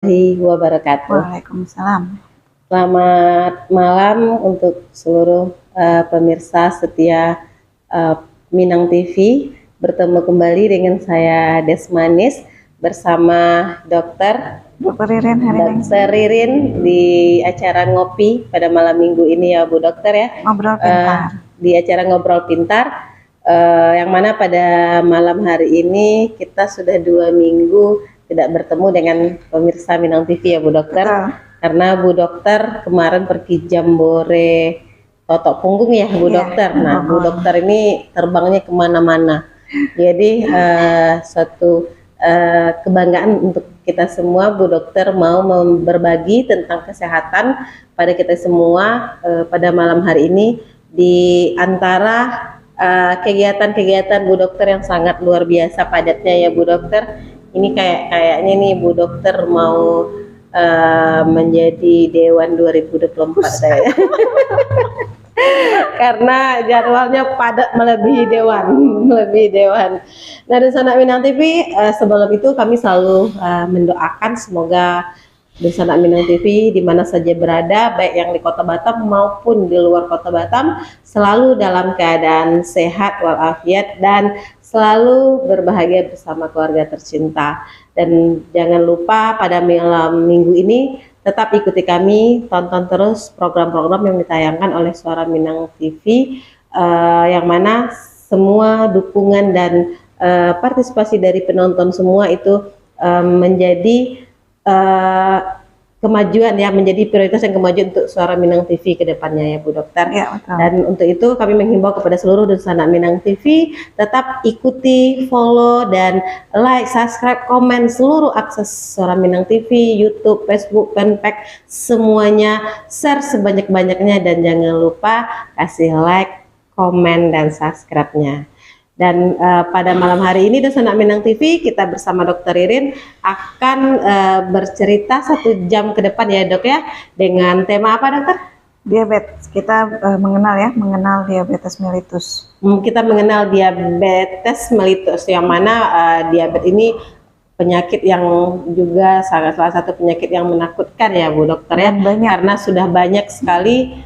Warahmatullahi wabarakatuh. Waalaikumsalam. Selamat malam untuk seluruh pemirsa setia uh, Minang TV. Bertemu kembali dengan saya Desmanis bersama Dokter Ririn hari ini. Dokter Ririn di acara ngopi pada malam minggu ini ya Bu Dokter ya. Ngobrol pintar. Di acara Ngobrol Pintar. Yang mana pada malam hari ini kita sudah 2 minggu tidak bertemu dengan pemirsa Minang TV ya Bu Dokter. Betul. Karena Bu Dokter kemarin pergi Jambore Totok Punggung ya Bu Dokter. Nah Bu Dokter ini terbangnya kemana-mana. Jadi suatu kebanggaan untuk kita semua Bu Dokter mau berbagi tentang kesehatan pada kita semua pada malam hari ini di antara kegiatan-kegiatan Bu Dokter yang sangat luar biasa padatnya ya Bu Dokter. Ini kayaknya nih Bu Dokter mau menjadi Dewan 2024 saya. Karena jadwalnya padat melebihi dewan. Nah, di sana Minang TV sebelum itu kami selalu mendoakan semoga Desa Anak Minang TV di mana saja berada, baik yang di Kota Batam maupun di luar Kota Batam, selalu dalam keadaan sehat walafiat dan selalu berbahagia bersama keluarga tercinta. Dan jangan lupa pada malam minggu ini tetap ikuti kami, tonton terus program-program yang ditayangkan oleh Suara Minang TV, yang mana semua dukungan dan partisipasi dari penonton semua itu menjadi kemajuan ya, menjadi prioritas yang kemajuan untuk Suara Minang TV ke depannya ya Bu Dokter. Ya, betul. Dan untuk itu kami menghimbau kepada seluruh Desa Anak Minang TV tetap ikuti, follow dan like, subscribe, komen seluruh akses Suara Minang TV, YouTube, Facebook, fanpage semuanya, share sebanyak-banyaknya dan jangan lupa kasih like, komen dan subscribe-nya. Dan pada malam hari ini Desa Anak Minang TV kita bersama Dokter Ririn akan bercerita 1 jam ke depan ya Dok ya, dengan tema apa Dokter? Diabetes. Kita mengenal diabetes mellitus. Kita mengenal diabetes mellitus yang mana diabetes ini penyakit yang juga salah satu penyakit yang menakutkan ya Bu Dokter ya, karena sudah banyak sekali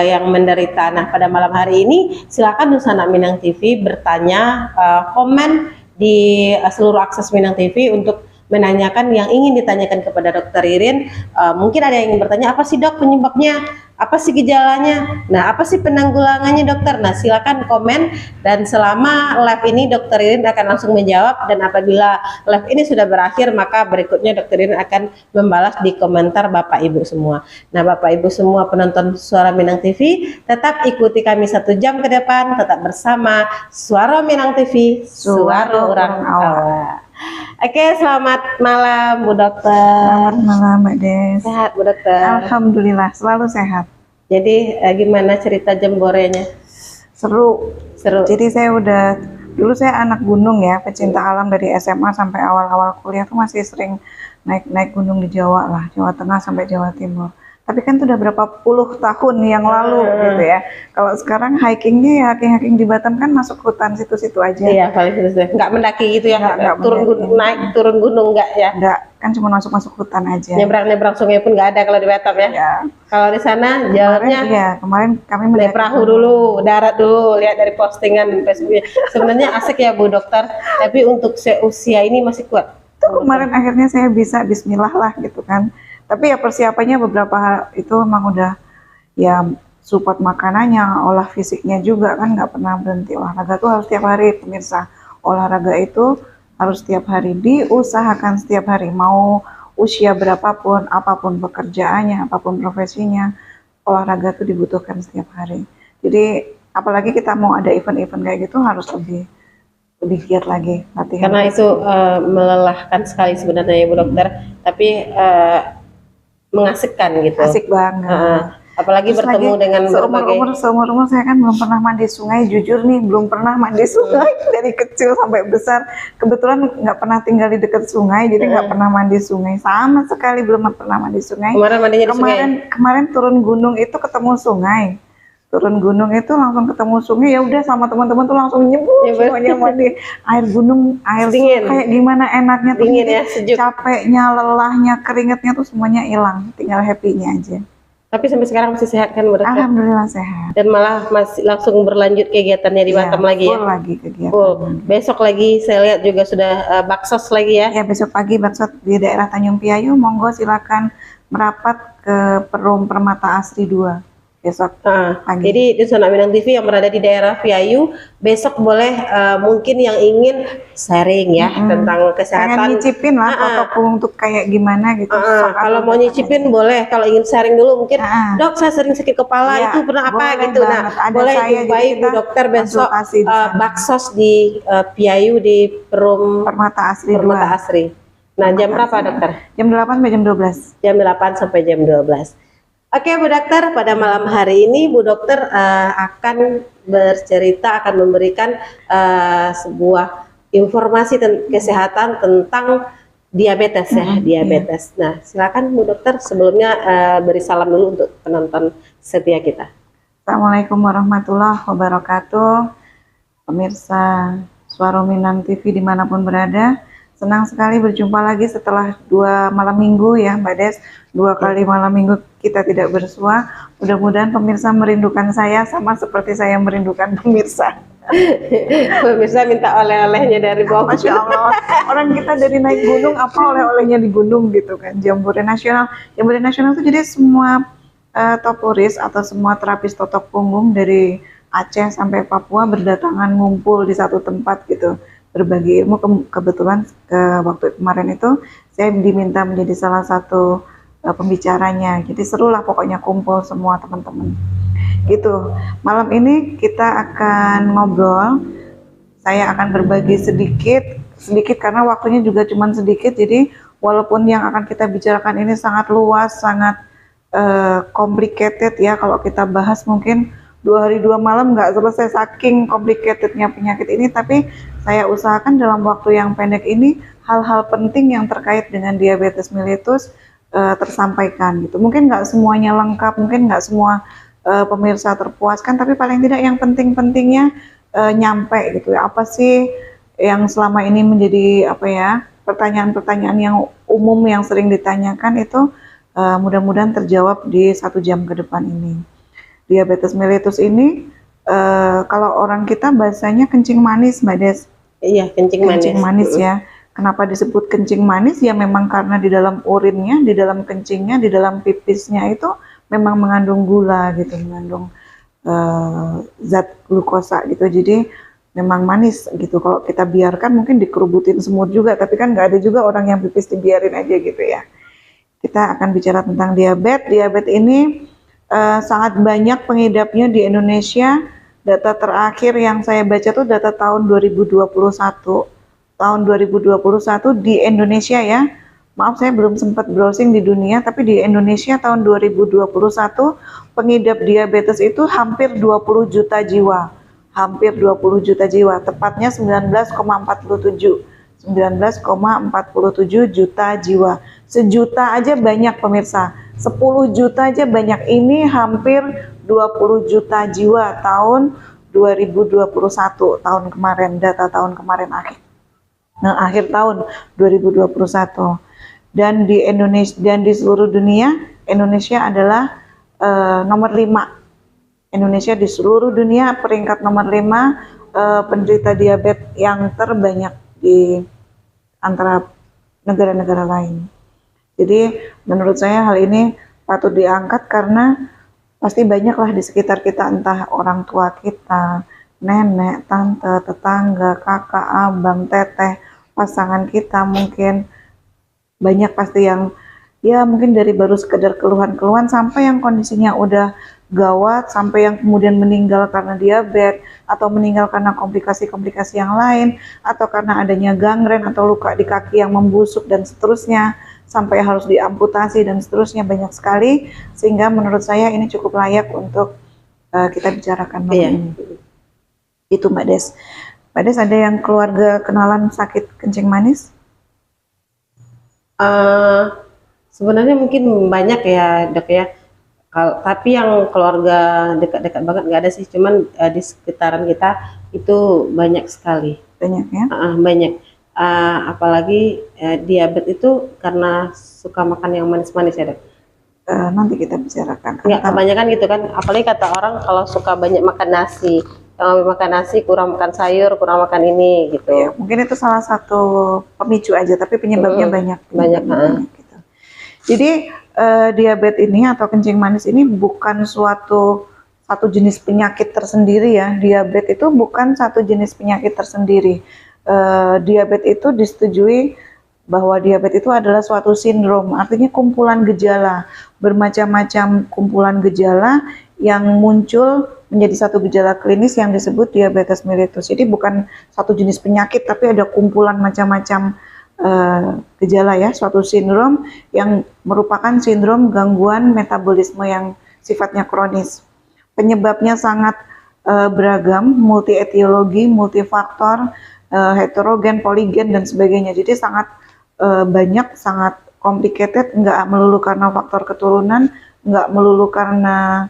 yang menderita. Nah pada malam hari ini silakan Desa Anak Minang TV bertanya, komen di seluruh akses Minang TV untuk menanyakan yang ingin ditanyakan kepada Dokter Ririn. Mungkin ada yang ingin bertanya, apa sih Dok penyebabnya, apa sih gejalanya, nah apa sih penanggulangannya Dokter. Nah silakan komen dan selama live ini Dokter Ririn akan langsung menjawab, dan apabila live ini sudah berakhir maka berikutnya Dokter Ririn akan membalas di komentar Bapak Ibu semua. Nah Bapak Ibu semua penonton Suara Minang TV tetap ikuti kami 1 jam ke depan, tetap bersama Suara Minang TV, Suara Orang Awak. Oke, selamat malam Bu Dokter. Selamat malam Mbak Des. Sehat Bu Dokter? Alhamdulillah selalu sehat. Jadi gimana cerita Jamborenya? Seru. Jadi dulu saya anak gunung ya, pecinta alam dari SMA sampai awal-awal kuliah tuh masih sering naik gunung di Jawa lah, Jawa Tengah sampai Jawa Timur. Tapi kan itu udah berapa puluh tahun yang lalu gitu ya. Kalau sekarang hikingnya ya hiking di Batam kan masuk hutan situ-situ aja. Iya, paling situ. Nggak mendaki gitu ya? Nggak turun gunung nggak ya? Nggak, kan cuma masuk hutan aja. Nyebrang sungai pun nggak ada kalau di Batam ya? Ya. Kalau di sana jalannya? Iya, kemarin kami naik perahu dulu, darat dulu, lihat dari postingan Facebook. Sebenarnya asik ya Bu Dokter, tapi untuk seusia ini masih kuat. Tuh kemarin akhirnya saya bisa bismillah lah gitu kan. Tapi ya persiapannya beberapa itu emang udah ya support makanannya, olah fisiknya juga kan nggak pernah berhenti. Olahraga tuh harus setiap hari pemirsa. Olahraga itu harus setiap hari, diusahakan setiap hari. Mau usia berapapun, apapun pekerjaannya, apapun profesinya, olahraga tuh dibutuhkan setiap hari. Jadi apalagi kita mau ada event-event kayak gitu harus lebih giat lagi latihan. Karena itu melelahkan sekali sebenarnya ya Bu Dokter, tapi mengasihkan gitu. Asik banget. Apalagi terus bertemu dengan seumur umur saya kan belum pernah mandi sungai, jujur nih belum pernah mandi sungai dari kecil sampai besar. Kebetulan nggak pernah tinggal di dekat sungai, jadi nggak pernah mandi sungai sama sekali, belum pernah mandi sungai. Kemarin mandinya di sungai. Kemarin turun gunung itu ketemu sungai. turun gunung itu langsung ketemu sungai, ya udah sama teman-teman tuh langsung nyebur semuanya mandi air gunung, air Dingin. kayak gimana enaknya tuh, Dingin ya, sejuk. capeknya, lelahnya, keringetnya tuh semuanya hilang, tinggal happy-nya aja. Tapi sampai sekarang masih sehat kan Bu Dokter? Alhamdulillah sehat. Dan malah masih langsung berlanjut kegiatannya di Batam lagi ya? Full lagi kegiatan. Full. Besok lagi saya lihat juga sudah baksos lagi ya? Ya, besok pagi bakso di daerah Tanjung Piayu, monggo silakan merapat ke Perum Permata Asri 2 besok pagi. Jadi di Zona Minang TV yang berada di daerah Piayu, besok boleh mungkin yang ingin sharing ya tentang kesehatan. Pengen nyicipin lah protokol untuk kayak gimana gitu. Kalau mau nyicipin boleh, kalau ingin sharing dulu mungkin, Dok saya sering sakit kepala, itu pernah apa gitu. Nah, boleh jumpai Bu Dokter besok baksos di Piayu di Perum Permata Asri. Nah, jam berapa Dokter? Jam 8 sampai jam 12. Jam 8 sampai jam 12. Oke Bu Dokter, pada malam hari ini Bu Dokter akan bercerita, akan memberikan sebuah informasi kesehatan tentang diabetes ya, diabetes. Nah, silakan Bu Dokter, sebelumnya beri salam dulu untuk penonton setia kita. Assalamualaikum warahmatullahi wabarakatuh. Pemirsa Suara Minang TV dimanapun berada, senang sekali berjumpa lagi setelah 2 malam minggu ya Mbak Des. 2 kali malam minggu kita tidak bersua. Mudah-mudahan pemirsa merindukan saya sama seperti saya merindukan pemirsa. Pemirsa minta oleh-olehnya dari bawah. Masya Allah, orang kita dari naik gunung, apa oleh-olehnya di gunung gitu kan. Jambore nasional itu jadi semua topuris atau semua terapis totok punggung dari Aceh sampai Papua berdatangan ngumpul di satu tempat gitu, berbagi ilmu. Kebetulan waktu kemarin itu saya diminta menjadi salah satu pembicaranya, jadi seru lah pokoknya, kumpul semua teman-teman gitu. Malam ini kita akan ngobrol, saya akan berbagi sedikit karena waktunya juga cuma sedikit, jadi walaupun yang akan kita bicarakan ini sangat luas, sangat complicated ya, kalau kita bahas mungkin 2 hari 2 malam nggak selesai saking complicatednya penyakit ini, tapi saya usahakan dalam waktu yang pendek ini hal-hal penting yang terkait dengan diabetes mellitus tersampaikan gitu. Mungkin nggak semuanya lengkap, mungkin nggak semua pemirsa terpuaskan, tapi paling tidak yang penting-pentingnya nyampe gitu ya. Apa sih yang selama ini menjadi apa ya, pertanyaan-pertanyaan yang umum yang sering ditanyakan itu mudah-mudahan terjawab di 1 jam ke depan ini. Diabetes mellitus ini kalau orang kita bahasanya kencing manis Mbak Des. Iya, kencing manis ya. Kenapa disebut kencing manis? Ya memang karena di dalam urinnya, di dalam kencingnya, di dalam pipisnya itu memang mengandung gula gitu, mengandung zat glukosa gitu. Jadi memang manis gitu. Kalau kita biarkan mungkin dikerubutin semut juga, tapi kan nggak ada juga orang yang pipis dibiarin aja gitu ya. Kita akan bicara tentang diabetes. Diabetes ini sangat banyak pengidapnya di Indonesia. Data terakhir yang saya baca tuh data tahun 2021. Tahun 2021 di Indonesia ya, maaf saya belum sempat browsing di dunia, tapi di Indonesia tahun 2021 pengidap diabetes itu hampir 20 juta jiwa, tepatnya 19,47 juta jiwa. Sejuta aja banyak pemirsa, 10 juta aja banyak, ini hampir 20 juta jiwa tahun 2021, tahun kemarin, data tahun kemarin akhir tahun 2021. Dan di Indonesia dan di seluruh dunia, Indonesia adalah nomor 5. Indonesia di seluruh dunia peringkat nomor 5 penderita diabetes yang terbanyak di antara negara-negara lain. Jadi menurut saya hal ini patut diangkat karena pasti banyaklah di sekitar kita, entah orang tua kita, nenek, tante, tetangga, kakak, abang, teteh, pasangan kita, mungkin banyak pasti yang ya mungkin dari baru sekedar keluhan-keluhan sampai yang kondisinya udah gawat, sampai yang kemudian meninggal karena diabetes, atau meninggal karena komplikasi-komplikasi yang lain, atau karena adanya gangren atau luka di kaki yang membusuk dan seterusnya, sampai harus diamputasi dan seterusnya, banyak sekali. Sehingga menurut saya ini cukup layak untuk kita bicarakan malam ini. Itu Mbak Des. Mbak Des, ada yang keluarga kenalan sakit kencing manis? Sebenarnya mungkin banyak ya Dok ya. Tapi yang keluarga dekat-dekat banget nggak ada sih, cuman di sekitaran kita itu banyak sekali. Banyak ya? Banyak. Apalagi diabetes itu karena suka makan yang manis-manis ya, Dok. Nanti kita bicarakan. Nggak, kebanyakan gitu kan. Apalagi kata orang kalau suka banyak makan nasi, kalau makan nasi kurang makan sayur, kurang makan ini gitu. Ya, mungkin itu salah satu pemicu aja, tapi penyebabnya banyak. Banyak. Gitu. Jadi diabetes ini atau kencing manis ini bukan satu jenis penyakit tersendiri ya. Diabetes itu bukan satu jenis penyakit tersendiri. Diabetes itu disetujui bahwa diabetes itu adalah suatu sindrom, artinya kumpulan gejala, bermacam-macam kumpulan gejala yang muncul menjadi satu gejala klinis yang disebut diabetes mellitus. Jadi bukan satu jenis penyakit, tapi ada kumpulan macam-macam gejala ya, suatu sindrom yang merupakan sindrom gangguan metabolisme yang sifatnya kronis. Penyebabnya sangat beragam, multi etiologi, multifaktor, heterogen, poligen dan sebagainya. Jadi sangat banyak, sangat complicated, nggak melulu karena faktor keturunan, nggak melulu karena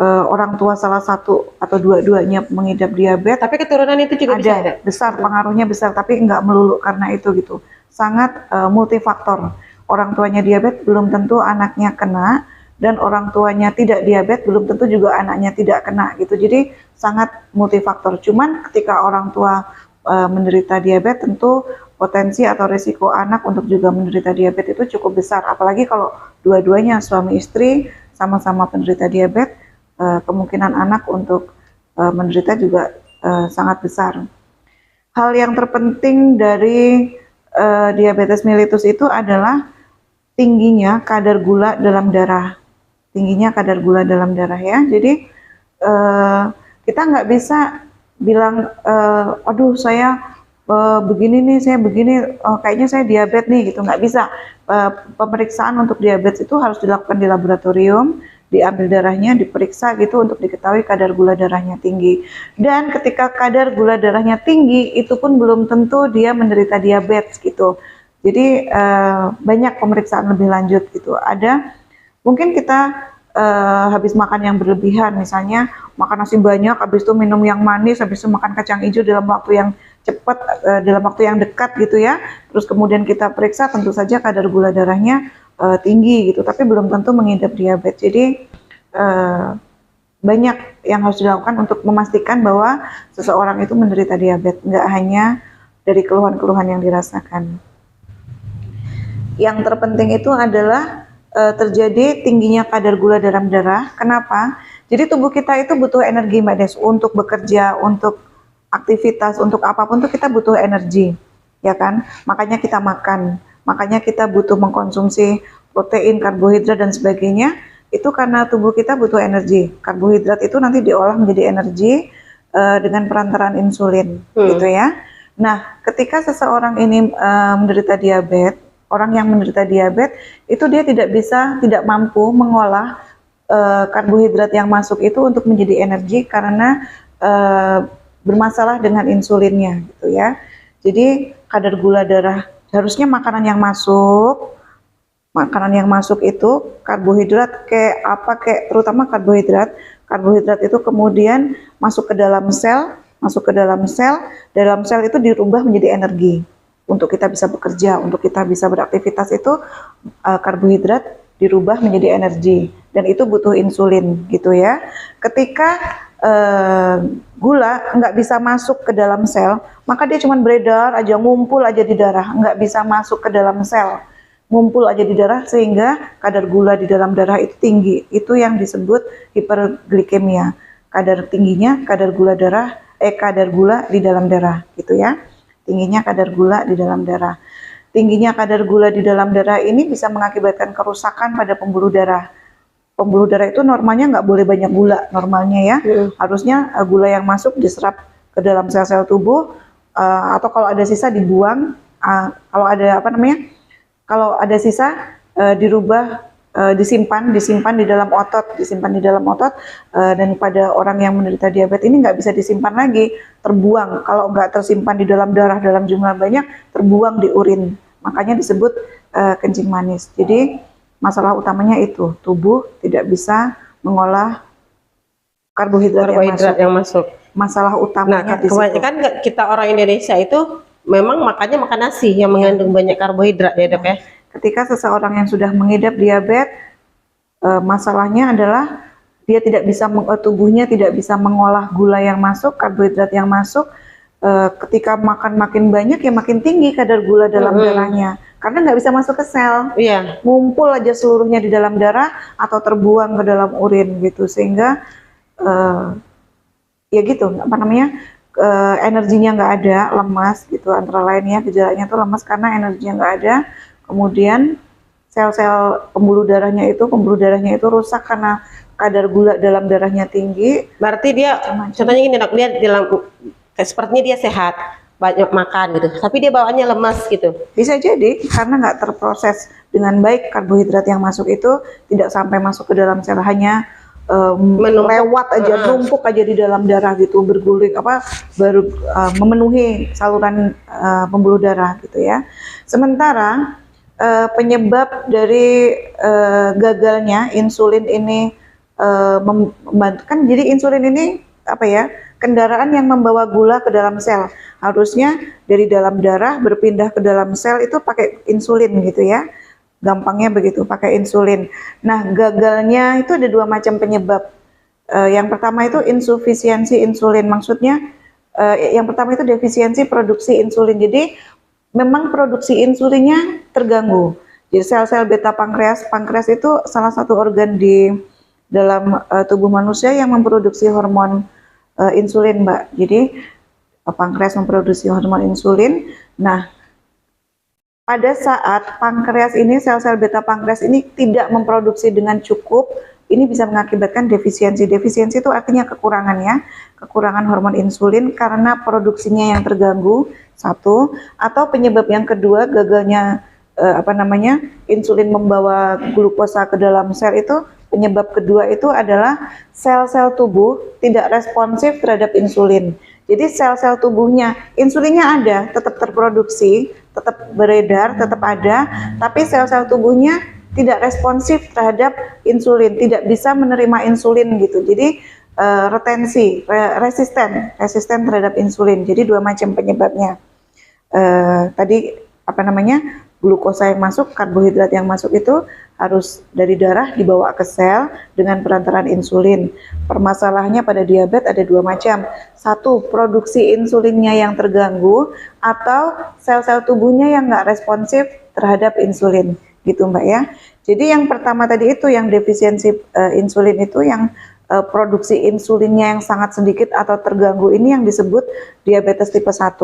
orang tua salah satu atau dua-duanya mengidap diabetes. Tapi keturunan itu juga ada besar, pengaruhnya besar, tapi nggak melulu karena itu gitu. Sangat multifaktor. Orang tuanya diabetes belum tentu anaknya kena, dan orang tuanya tidak diabetes belum tentu juga anaknya tidak kena gitu. Jadi sangat multifaktor. Cuman ketika orang tua menderita diabetes, tentu potensi atau risiko anak untuk juga menderita diabetes itu cukup besar. Apalagi kalau dua-duanya suami istri sama-sama penderita diabetes, kemungkinan anak untuk menderita juga sangat besar. Hal yang terpenting dari diabetes mellitus itu adalah tingginya kadar gula dalam darah. Tingginya kadar gula dalam darah ya. Jadi kita nggak bisa bilang, aduh saya begini nih, saya begini, kayaknya saya diabetes nih gitu. Nggak bisa. Pemeriksaan untuk diabetes itu harus dilakukan di laboratorium, diambil darahnya, diperiksa gitu untuk diketahui kadar gula darahnya tinggi. Dan ketika kadar gula darahnya tinggi, itu pun belum tentu dia menderita diabetes gitu. Jadi banyak pemeriksaan lebih lanjut gitu. Ada mungkin kita habis makan yang berlebihan, misalnya makan nasi banyak, habis itu minum yang manis, habis itu makan kacang hijau dalam waktu yang cepat, dalam waktu yang dekat gitu ya. Terus kemudian kita periksa, tentu saja kadar gula darahnya tinggi gitu, tapi belum tentu mengidap diabetes. Jadi banyak yang harus dilakukan untuk memastikan bahwa seseorang itu menderita diabetes, nggak hanya dari keluhan-keluhan yang dirasakan. Yang terpenting itu adalah terjadi tingginya kadar gula dalam darah. Kenapa? Jadi tubuh kita itu butuh energi, Mbak Des, untuk bekerja, untuk aktivitas, untuk apapun tuh kita butuh energi, ya kan? Makanya kita makan, makanya kita butuh mengkonsumsi protein, karbohidrat dan sebagainya. Itu karena tubuh kita butuh energi. Karbohidrat itu nanti diolah menjadi energi dengan perantaraan insulin, gitu ya. Nah, ketika seseorang ini menderita diabetes, orang yang menderita diabetes itu dia tidak mampu mengolah karbohidrat yang masuk itu untuk menjadi energi karena bermasalah dengan insulinnya gitu ya. Jadi kadar gula darah, harusnya makanan yang masuk itu karbohidrat terutama karbohidrat itu kemudian masuk ke dalam sel, dalam sel itu dirubah menjadi energi. Untuk kita bisa bekerja, untuk kita bisa beraktivitas itu karbohidrat dirubah menjadi energi dan itu butuh insulin gitu ya. Ketika gula nggak bisa masuk ke dalam sel, maka dia cuma beredar aja, ngumpul aja di darah, nggak bisa masuk ke dalam sel, ngumpul aja di darah sehingga kadar gula di dalam darah itu tinggi. Itu yang disebut hiperglikemia. Kadar gula di dalam darah gitu ya. Tingginya kadar gula di dalam darah. Tingginya kadar gula di dalam darah ini bisa mengakibatkan kerusakan pada pembuluh darah. Pembuluh darah itu normalnya nggak boleh banyak gula, normalnya ya. Harusnya gula yang masuk diserap ke dalam sel-sel tubuh, atau kalau ada sisa dibuang. Kalau ada sisa dirubah, disimpan di dalam otot, dan pada orang yang menderita diabetes ini nggak bisa disimpan lagi, terbuang. Kalau nggak tersimpan di dalam darah dalam jumlah banyak, terbuang di urin. Makanya disebut kencing manis. Jadi masalah utamanya itu tubuh tidak bisa mengolah karbohidrat yang masuk. Masalah Nah, utamanya di situ. kebanyakan kita orang Indonesia itu memang makannya makan nasi yang mengandung banyak karbohidrat ya dok ya. Ketika seseorang yang sudah mengidap diabetes, masalahnya adalah dia tidak bisa, tubuhnya tidak bisa mengolah gula yang masuk, karbohidrat yang masuk. Ketika makan makin banyak ya makin tinggi kadar gula dalam darahnya, karena nggak bisa masuk ke sel, ngumpul aja seluruhnya di dalam darah atau terbuang ke dalam urin gitu, sehingga ya gitu, apa namanya, energinya nggak ada, lemas gitu, antara lainnya gejalanya tuh lemas karena energinya nggak ada. Kemudian sel-sel pembuluh darahnya itu rusak karena kadar gula dalam darahnya tinggi. Berarti dia contohnya gini dok, dia dalam sepertinya dia sehat, banyak makan gitu, tapi dia bawaannya lemas gitu. Bisa jadi karena nggak terproses dengan baik, karbohidrat yang masuk itu tidak sampai masuk ke dalam sel, hanya lewat aja, numpuk aja di dalam darah gitu, berguling baru memenuhi saluran pembuluh darah gitu ya. Sementara penyebab dari gagalnya insulin ini membantu, kan jadi insulin ini apa ya, kendaraan yang membawa gula ke dalam sel. Harusnya dari dalam darah berpindah ke dalam sel itu pakai insulin gitu ya. Gampangnya begitu, pakai insulin. Nah, gagalnya itu ada dua macam penyebab. Yang pertama itu insufisiensi insulin. Maksudnya yang pertama itu defisiensi produksi insulin. Jadi memang produksi insulinnya terganggu. Jadi sel-sel beta pankreas, pankreas itu salah satu organ di dalam tubuh manusia yang memproduksi hormon insulin, Mbak. Jadi pankreas memproduksi hormon insulin. Nah, pada saat pankreas ini, sel-sel beta pankreas ini tidak memproduksi dengan cukup, ini bisa mengakibatkan defisiensi. Defisiensi itu artinya kekurangan ya, kekurangan hormon insulin karena produksinya yang terganggu, satu. Atau penyebab yang kedua, gagalnya insulin membawa glukosa ke dalam sel itu, penyebab kedua itu adalah sel-sel tubuh tidak responsif terhadap insulin. Jadi sel-sel tubuhnya, insulinnya ada, tetap terproduksi, tetap beredar, tetap ada, tapi sel-sel tubuhnya tidak responsif terhadap insulin, tidak bisa menerima insulin gitu. Jadi resisten terhadap insulin. Jadi dua macam penyebabnya. Tadi glukosa yang masuk, karbohidrat yang masuk itu harus dari darah dibawa ke sel dengan perantaraan insulin. Permasalahannya pada diabetes ada dua macam. Satu, produksi insulinnya yang terganggu, atau sel-sel tubuhnya yang nggak responsif terhadap insulin, gitu Mbak ya. Jadi yang pertama tadi itu yang defisiensi insulin itu, yang produksi insulinnya yang sangat sedikit atau terganggu, ini yang disebut diabetes tipe 1.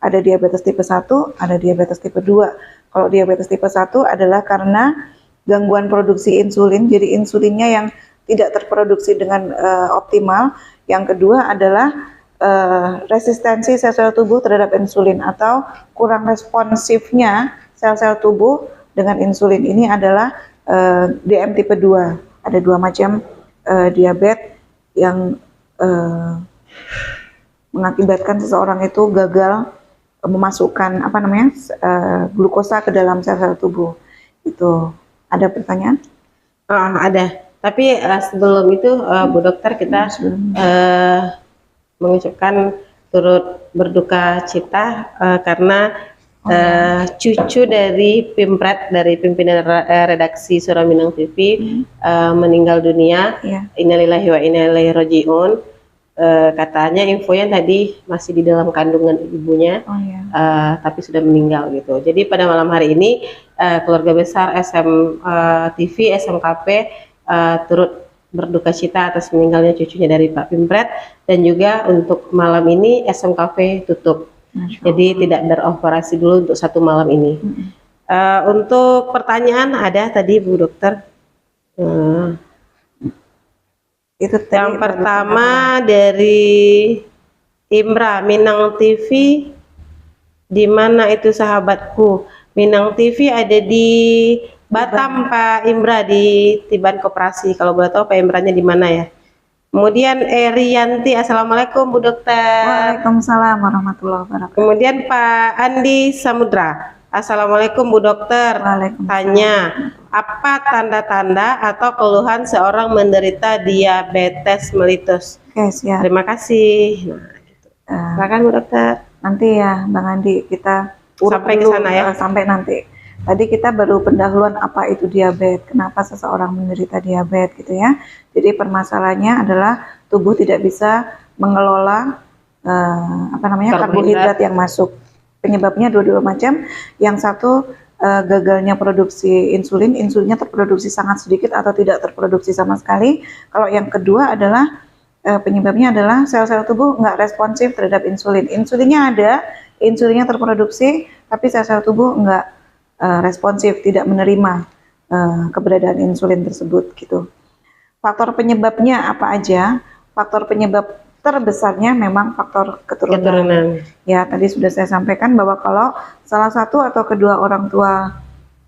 Ada diabetes tipe 1, ada diabetes tipe 2. Kalau diabetes tipe 1 adalah karena gangguan produksi insulin, jadi insulinnya yang tidak terproduksi dengan optimal. Yang kedua adalah resistensi sel-sel tubuh terhadap insulin, atau kurang responsifnya sel-sel tubuh dengan insulin. Ini adalah DM tipe 2. Ada dua macam diabetes yang mengakibatkan seseorang itu gagal memasukkan glukosa ke dalam sel-sel tubuh. Itu ada pertanyaan? Ada. Tapi sebelum itu Bu Dokter, kita mengucapkan turut berduka cita karena cucu dari Pimpret, dari pimpinan redaksi Suara Minang TV meninggal dunia. Innalillahi wa inna ilaihi rajiun. Katanya infonya tadi masih di dalam kandungan ibunya, tapi sudah meninggal gitu. Jadi pada malam hari ini keluarga besar SM TV, SMKP turut berduka cita atas meninggalnya cucunya dari Pak Pimpret, dan juga untuk malam ini SMKP tutup. Jadi tidak beroperasi dulu untuk satu malam ini. Untuk pertanyaan ada tadi Bu Dokter. Itu yang pertama dari Imra, Minang TV di mana itu sahabatku? Minang TV ada di Batam Pak Imra, di Tiban Koperasi. Kalau boleh tahu Pak Imranya di mana ya? Kemudian Erianti, Assalamualaikum Bu Dokter. Waalaikumsalam warahmatullahi wabarakatuh. Kemudian Pak Andi Samudra, Assalamualaikum Bu Dokter. Tanya, Apa tanda-tanda atau keluhan seorang menderita diabetes mellitus? Oke, siap. Terima kasih. Nah, gitu. Silakan Bu Dokter. Nanti ya Bang Andi, kita urut Sampai ke dulu, sana ya. sampai nanti. Tadi kita baru pendahuluan apa itu diabetes, kenapa seseorang menderita diabetes gitu ya. Jadi permasalahannya adalah tubuh tidak bisa mengelola karbohidrat yang masuk. Penyebabnya dua macam. Yang satu gagalnya produksi insulin, insulinnya terproduksi sangat sedikit atau tidak terproduksi sama sekali. Kalau yang kedua adalah penyebabnya adalah sel-sel tubuh nggak responsif terhadap insulin. Insulinnya ada, insulinnya terproduksi, tapi sel-sel tubuh nggak responsif, tidak menerima keberadaan insulin tersebut gitu. Faktor penyebabnya apa aja? Faktor penyebab terbesarnya memang faktor keturunan. Ya, tadi sudah saya sampaikan bahwa kalau salah satu atau kedua orang tua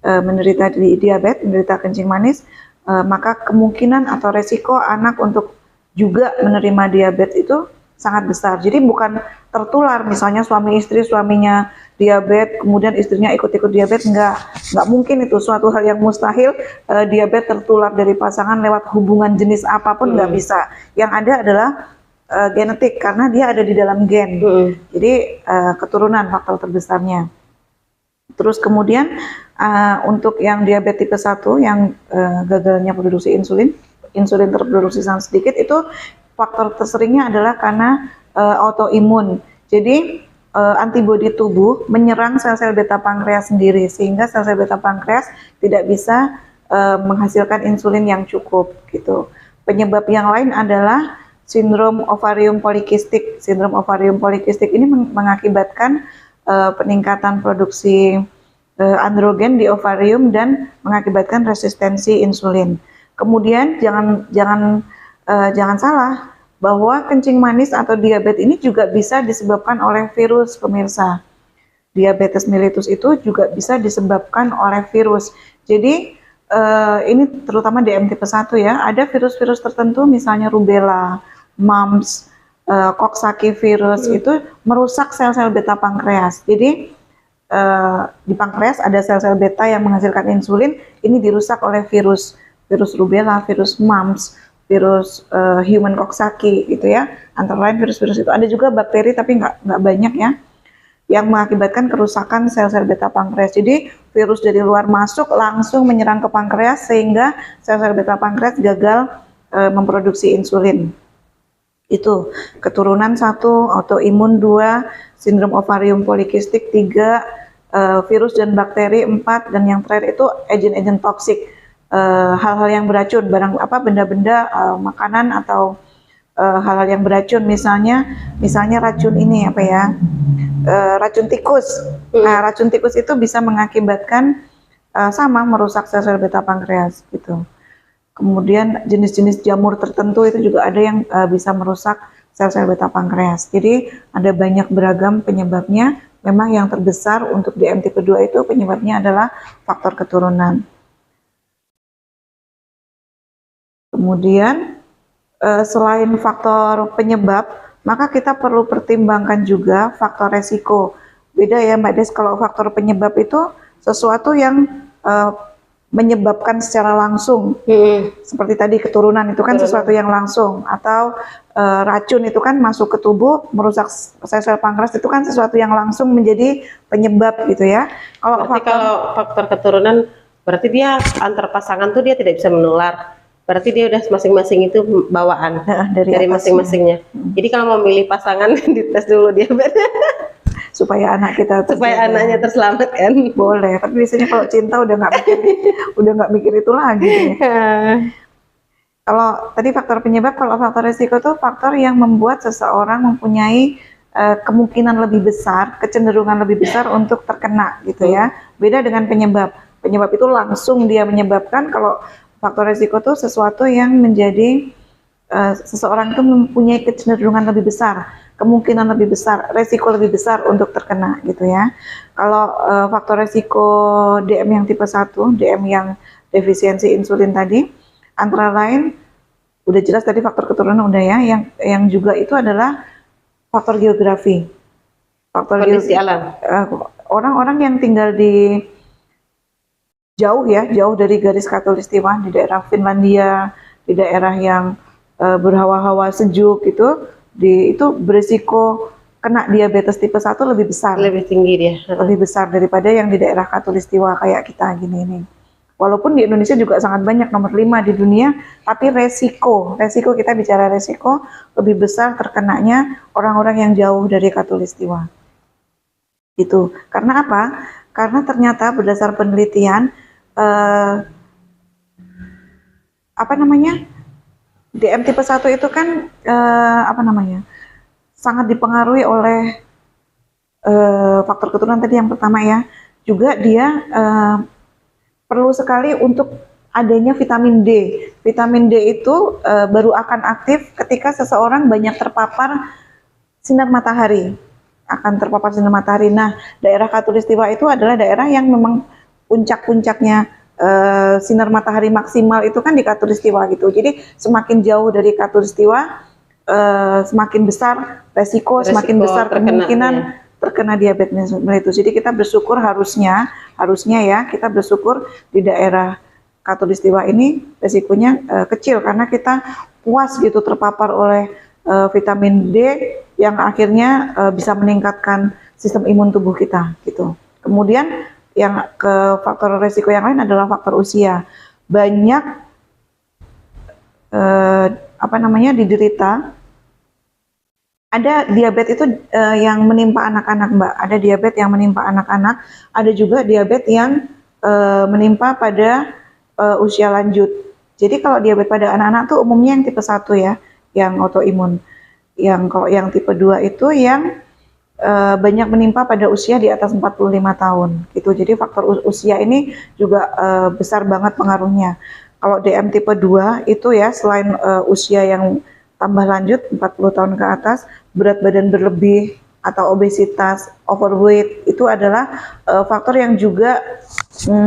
menderita diabetes, menderita kencing manis, maka kemungkinan atau resiko anak untuk juga menerima diabetes itu sangat besar. Jadi bukan tertular, misalnya suami istri, suaminya diabetes, kemudian istrinya ikut-ikut diabetes, nggak mungkin itu suatu hal yang mustahil. Diabetes tertular dari pasangan lewat hubungan jenis apapun nggak bisa. Yang ada adalah genetik karena dia ada di dalam gen. Jadi keturunan faktor terbesarnya. Terus kemudian untuk yang diabetes tipe 1 yang gagalnya produksi insulin terproduksi sangat sedikit, itu faktor terseringnya adalah karena autoimun. Jadi antibodi tubuh menyerang sel-sel beta pankreas sendiri sehingga sel-sel beta pankreas tidak bisa menghasilkan insulin yang cukup gitu. Penyebab yang lain adalah sindrom ovarium polikistik. Sindrom ovarium polikistik ini mengakibatkan peningkatan produksi androgen di ovarium dan mengakibatkan resistensi insulin. Kemudian jangan salah bahwa kencing manis atau diabetes ini juga bisa disebabkan oleh virus, pemirsa. Diabetes mellitus itu juga bisa disebabkan oleh virus. Jadi ini terutama DM tipe 1 ya, ada virus-virus tertentu misalnya rubella, mumps, Coxsackie virus itu merusak sel-sel beta pankreas. Jadi di pankreas ada sel-sel beta yang menghasilkan insulin, ini dirusak oleh virus rubella, virus mumps, virus human Coxsackie gitu ya. Antara lain virus-virus itu ada juga bakteri tapi nggak banyak ya, yang mengakibatkan kerusakan sel-sel beta pankreas. Jadi virus dari luar masuk langsung menyerang ke pankreas sehingga sel-sel beta pankreas gagal memproduksi insulin. Itu keturunan 1, autoimun 2, sindrom ovarium polikistik 3, virus dan bakteri 4, dan yang terakhir itu agen-agen toksik, hal-hal yang beracun, benda-benda makanan atau hal-hal yang beracun, misalnya racun ini racun tikus. Nah, racun tikus itu bisa mengakibatkan merusak sel-sel beta pankreas gitu. Kemudian jenis-jenis jamur tertentu itu juga ada yang bisa merusak sel-sel beta pankreas. Jadi ada banyak beragam penyebabnya. Memang yang terbesar untuk DM tipe 2 itu penyebabnya adalah faktor keturunan. Kemudian selain faktor penyebab, maka kita perlu pertimbangkan juga faktor resiko. Beda ya Mbak Des, kalau faktor penyebab itu sesuatu yang menyebabkan secara langsung, seperti tadi keturunan itu kan sesuatu yang langsung, atau racun itu kan masuk ke tubuh merusak sel-sel pankreas, itu kan sesuatu yang langsung menjadi penyebab gitu ya. Kalau faktor keturunan berarti dia antar pasangan tuh dia tidak bisa menular. Berarti dia udah masing-masing itu bawaan dari masing-masingnya. Jadi kalau mau milih pasangan dites dulu diabetes. Supaya anak kita anaknya terselamatkan. Boleh, tapi biasanya kalau cinta udah nggak mikir itu lagi. Kalau tadi faktor penyebab, kalau faktor risiko itu faktor yang membuat seseorang mempunyai kemungkinan lebih besar, kecenderungan lebih besar untuk terkena gitu ya. Beda dengan penyebab. Penyebab itu langsung dia menyebabkan. Kalau faktor risiko itu sesuatu yang menjadi seseorang itu mempunyai kecenderungan lebih besar, kemungkinan lebih besar, resiko lebih besar untuk terkena gitu ya. Kalau faktor resiko DM yang tipe 1, DM yang defisiensi insulin tadi, antara lain udah jelas tadi faktor keturunan udah ya, yang juga itu adalah faktor geografi. Faktor kondisi alam. Orang-orang yang tinggal di jauh ya, jauh dari garis khatulistiwa, di daerah Finlandia, di daerah yang berhawa-hawa sejuk gitu, itu berisiko kena diabetes tipe 1 lebih besar. Lebih tinggi dia. Lebih besar daripada yang di daerah khatulistiwa kayak kita gini nih. Walaupun di Indonesia juga sangat banyak, nomor 5 di dunia, tapi resiko kita bicara resiko lebih besar terkenanya orang-orang yang jauh dari khatulistiwa. Itu karena apa? Karena ternyata berdasar penelitian DM tipe 1 itu kan sangat dipengaruhi oleh faktor keturunan tadi yang pertama ya. Juga dia perlu sekali untuk adanya vitamin D. Vitamin D itu baru akan aktif ketika seseorang banyak terpapar sinar matahari. Nah, daerah khatulistiwa itu adalah daerah yang memang puncak-puncaknya sinar matahari maksimal itu kan di khatulistiwa gitu. Jadi semakin jauh dari khatulistiwa, semakin besar resiko semakin besar kemungkinan terkena diabetes mellitus. Jadi kita bersyukur harusnya ya kita bersyukur di daerah khatulistiwa ini resikonya kecil karena kita puas gitu terpapar oleh vitamin D yang akhirnya bisa meningkatkan sistem imun tubuh kita gitu. Kemudian yang ke faktor resiko yang lain adalah faktor usia. Banyak diderita. Ada diabetes itu yang menimpa anak-anak, Mbak. Ada diabetes yang menimpa anak-anak, ada juga diabetes yang menimpa pada usia lanjut. Jadi kalau diabetes pada anak-anak tuh umumnya yang tipe 1 ya, yang autoimun. Kalau yang tipe 2 itu yang banyak menimpa pada usia di atas 45 tahun gitu. Jadi faktor usia ini juga besar banget pengaruhnya. Kalau DM tipe 2 itu ya selain usia yang tambah lanjut 40 tahun ke atas, berat badan berlebih atau obesitas, overweight itu adalah faktor yang juga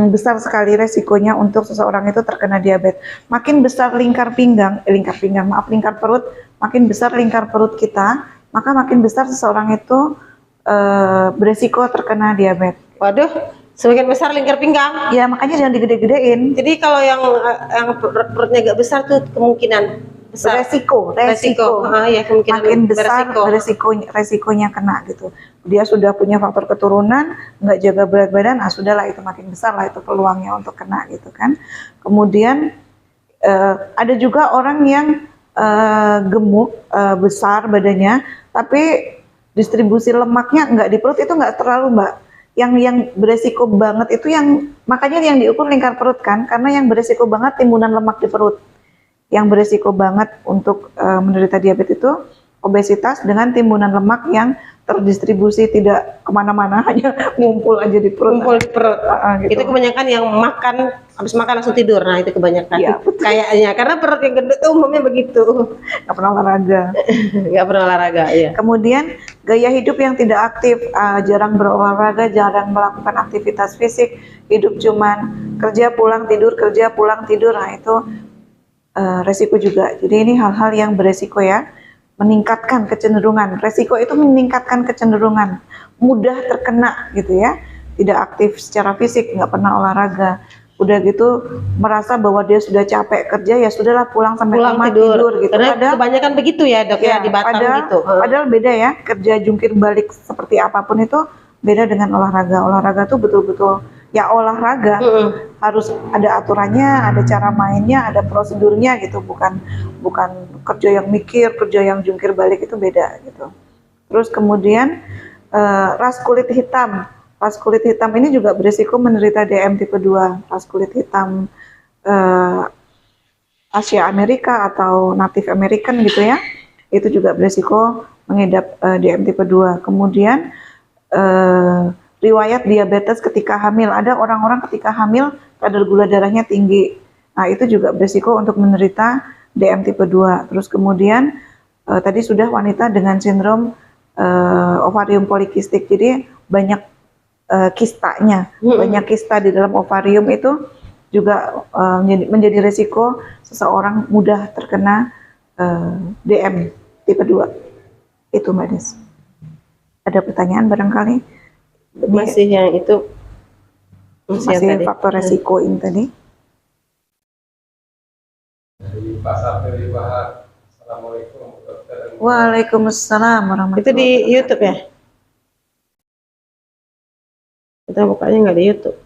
besar sekali resikonya untuk seseorang itu terkena diabetes. Makin besar lingkar perut, makin besar lingkar perut kita, maka makin besar seseorang itu beresiko terkena diabetes. Waduh, semakin besar lingkar pinggang. Ya makanya jangan digede-gedein. Jadi kalau yang perutnya agak besar tuh kemungkinan besar. Resiko. Ya, kemungkinan makin besar resikonya kena gitu. Dia sudah punya faktor keturunan, nggak jaga berat badan, sudahlah itu makin besar lah itu peluangnya untuk kena gitu kan. Kemudian ada juga orang yang gemuk, besar badannya, tapi distribusi lemaknya nggak di perut, itu nggak terlalu, Mbak. Yang beresiko banget itu makanya yang diukur lingkar perut kan, karena yang beresiko banget timbunan lemak di perut. Yang beresiko banget untuk menderita diabetes itu obesitas dengan timbunan lemak yang terdistribusi tidak kemana-mana, hanya ngumpul aja di perut. Gitu. Itu kebanyakan yang habis makan langsung tidur. Nah itu kebanyakan. Ya, kayaknya karena perut yang gede tuh umumnya begitu. Nggak pernah olahraga. Iya. Kemudian gaya hidup yang tidak aktif, jarang berolahraga, jarang melakukan aktivitas fisik, hidup cuman kerja pulang tidur. Nah itu resiko juga. Jadi ini hal-hal yang beresiko ya, meningkatkan kecenderungan. Resiko itu meningkatkan kecenderungan, mudah terkena gitu ya, tidak aktif secara fisik, nggak pernah olahraga. Udah gitu merasa bahwa dia sudah capek kerja, ya sudahlah pulang rumah tidur gitu. Karena kebanyakan begitu ya dok ya di Batam gitu. Padahal beda ya, kerja jungkir balik seperti apapun itu beda dengan olahraga. Olahraga tuh betul-betul ya olahraga, harus ada aturannya, ada cara mainnya, ada prosedurnya gitu, bukan kerja yang mikir, kerja yang jungkir balik, itu beda gitu. Terus kemudian ras kulit hitam ini juga berisiko menderita DM tipe 2. Ras kulit hitam Asia Amerika atau Native American gitu ya, itu juga berisiko mengidap DM tipe 2. Kemudian riwayat diabetes ketika hamil. Ada orang-orang ketika hamil kadar gula darahnya tinggi. Nah, itu juga berisiko untuk menderita DM tipe 2. Terus kemudian tadi sudah wanita dengan sindrom ovarium polikistik. Jadi banyak kistanya, banyak kista di dalam ovarium, itu juga menjadi risiko seseorang mudah terkena DM tipe 2. Itu Mbak Des. Ada pertanyaan barangkali? Masih yang itu Masih faktor resiko ini tadi. Dari Pak Safri Bahar. Assalamualaikum dokter. Waalaikumsalam warahmatullahi Itu di YouTube ya? Kita bukanya nggak di YouTube.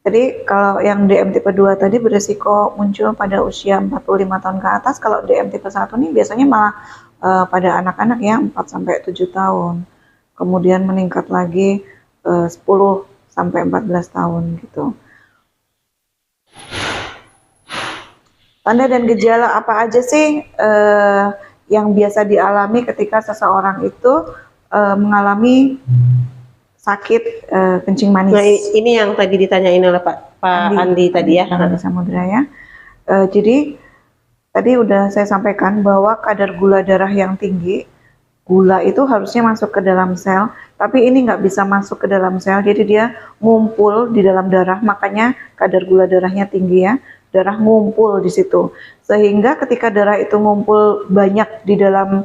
Jadi kalau yang DM tipe 2 tadi beresiko muncul pada usia 45 tahun ke atas. Kalau DM tipe 1 nih biasanya malah pada anak-anak ya 4 sampai 7 tahun. Kemudian meningkat lagi 10 sampai 14 tahun gitu. Tanda dan gejala apa aja sih yang biasa dialami ketika seseorang itu mengalami sakit kencing manis? Nah, ini yang tadi ditanyain oleh Pak Andi tadi ya. Andi Samudra ya. Jadi tadi udah saya sampaikan bahwa kadar gula darah yang tinggi, gula itu harusnya masuk ke dalam sel, tapi ini nggak bisa masuk ke dalam sel, jadi dia ngumpul di dalam darah, makanya kadar gula darahnya tinggi ya. Darah ngumpul di situ, sehingga ketika darah itu ngumpul banyak di dalam,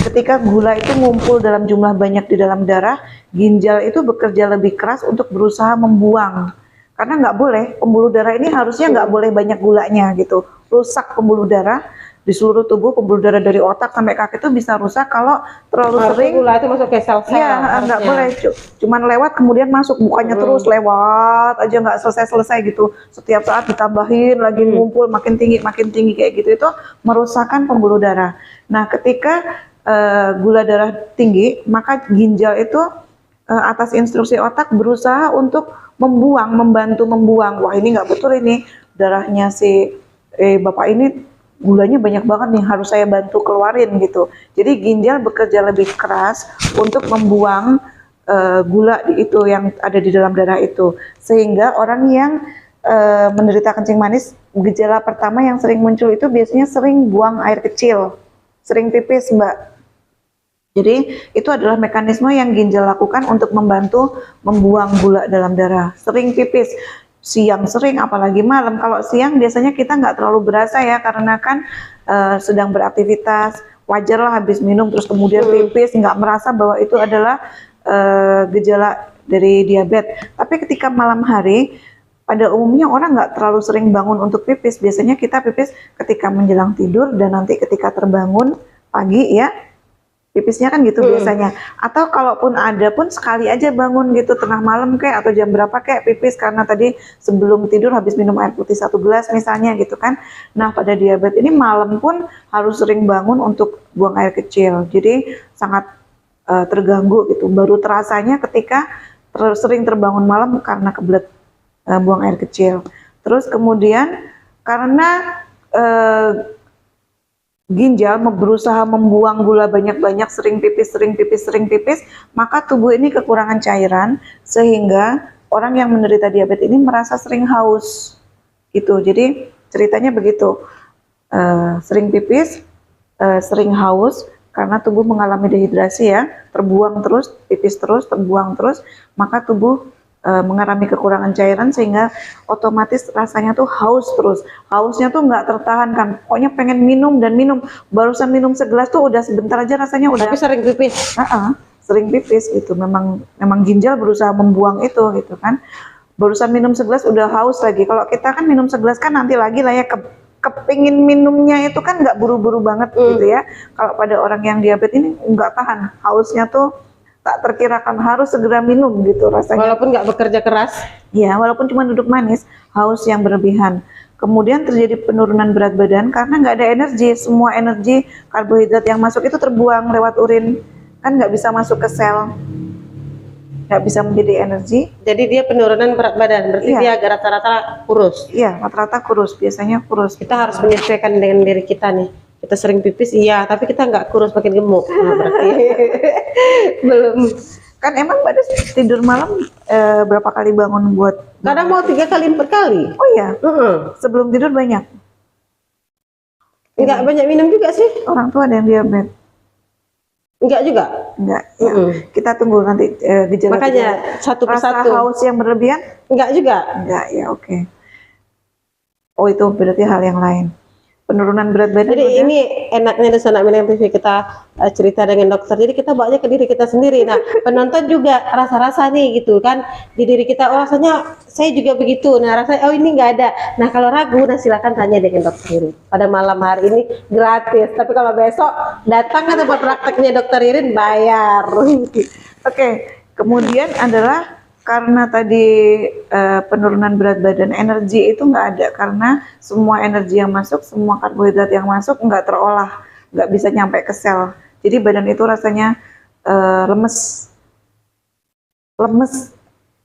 ketika gula itu ngumpul dalam jumlah banyak di dalam darah, ginjal itu bekerja lebih keras untuk berusaha membuang, karena nggak boleh, pembuluh darah ini harusnya nggak boleh banyak gulanya gitu, rusak pembuluh darah di seluruh tubuh. Pembuluh darah dari otak sampai kaki itu bisa rusak kalau terlalu sering gula itu masuk ke sel-sel. ya, nggak boleh cuman lewat kemudian masuk, bukannya terus lewat aja nggak selesai gitu, setiap saat ditambahin lagi ngumpul makin tinggi kayak gitu, itu merusakkan pembuluh darah. Nah ketika gula darah tinggi, maka ginjal itu atas instruksi otak berusaha untuk membantu membuang. Wah ini nggak betul, ini darahnya si bapak ini gulanya banyak banget nih, harus saya bantu keluarin gitu. Jadi ginjal bekerja lebih keras untuk membuang gula itu yang ada di dalam darah itu, sehingga orang yang menderita kencing manis, gejala pertama yang sering muncul itu biasanya sering buang air kecil, sering pipis, Mbak. Jadi itu adalah mekanisme yang ginjal lakukan untuk membantu membuang gula dalam darah. Sering pipis, siang sering, apalagi malam. Kalau siang biasanya kita nggak terlalu berasa ya, karena kan sedang beraktivitas, wajarlah habis minum terus kemudian pipis, nggak merasa bahwa itu adalah gejala dari diabetes. Tapi ketika malam hari, pada umumnya orang nggak terlalu sering bangun untuk pipis. Biasanya kita pipis ketika menjelang tidur dan nanti ketika terbangun pagi ya, pipisnya kan gitu biasanya. Atau kalaupun ada pun sekali aja bangun gitu tengah malam kayak atau jam berapa kayak pipis, karena tadi sebelum tidur habis minum air putih 1 gelas misalnya gitu kan. Nah pada diabetes ini malam pun harus sering bangun untuk buang air kecil, jadi sangat terganggu gitu. Baru terasanya ketika sering terbangun malam karena kebelet buang air kecil. Terus kemudian karena ginjal berusaha membuang gula banyak-banyak, sering pipis, maka tubuh ini kekurangan cairan, sehingga orang yang menderita diabetes ini merasa sering haus gitu. Jadi ceritanya begitu, sering pipis, sering haus, karena tubuh mengalami dehidrasi ya, terbuang terus, pipis terus, terbuang terus, maka tubuh mengalami kekurangan cairan, sehingga otomatis rasanya tuh haus terus. Hausnya tuh nggak tertahankan, pokoknya pengen minum dan minum. Barusan minum segelas tuh udah sebentar aja rasanya udah. Tapi sering pipis. Sering pipis gitu. Memang ginjal berusaha membuang itu gitu kan. Barusan minum segelas udah haus lagi. Kalau kita kan minum segelas kan nanti lagi lah ya, kepingin minumnya itu kan nggak buru-buru banget gitu ya. Kalau pada orang yang diabetes ini nggak tahan, hausnya tuh tak terkirakan, harus segera minum gitu rasanya. Walaupun nggak bekerja keras. Ya, walaupun cuma duduk manis, haus yang berlebihan. Kemudian terjadi penurunan berat badan karena nggak ada energi. Semua energi karbohidrat yang masuk itu terbuang lewat urin, kan nggak bisa masuk ke sel, nggak bisa menjadi energi. Jadi dia penurunan berat badan, berarti dia rata-rata kurus. Iya, rata-rata kurus, biasanya kurus. Kita harus menyesuaikan dengan diri kita nih. Kita sering pipis iya, tapi kita nggak kurus, makin gemuk. Nah, berarti belum. Kan emang pada tidur malam berapa kali bangun buat? Kadang mau 3 kali 4 kali. Oh iya, sebelum tidur banyak? Nggak banyak minum juga sih. Orang tua ada yang diabetes? Enggak juga. Enggak, ya. Kita tunggu nanti gejala. Makanya satu persatu. Rasa haus yang berlebihan? Enggak juga. Enggak, ya oke. Oh itu berarti hal yang lain. penurunan berat badan. Jadi udah. ini enaknya di Sonak Milenial TV kita cerita dengan dokter. Jadi kita bawanya ke diri kita sendiri. Nah, penonton juga rasa-rasa nih gitu kan di diri kita. Oh, rasanya saya juga begitu. Nah, rasanya oh ini nggak ada. Nah, kalau ragu, nah silakan tanya dengan dokter Irin. Pada malam hari ini gratis. Tapi kalau besok datang ke tempat prakteknya dokter Irin bayar. Oke, kemudian adalah karena tadi penurunan berat badan, energi itu nggak ada karena semua energi yang masuk, semua karbohidrat yang masuk nggak terolah, nggak bisa nyampe ke sel. Jadi badan itu rasanya lemes,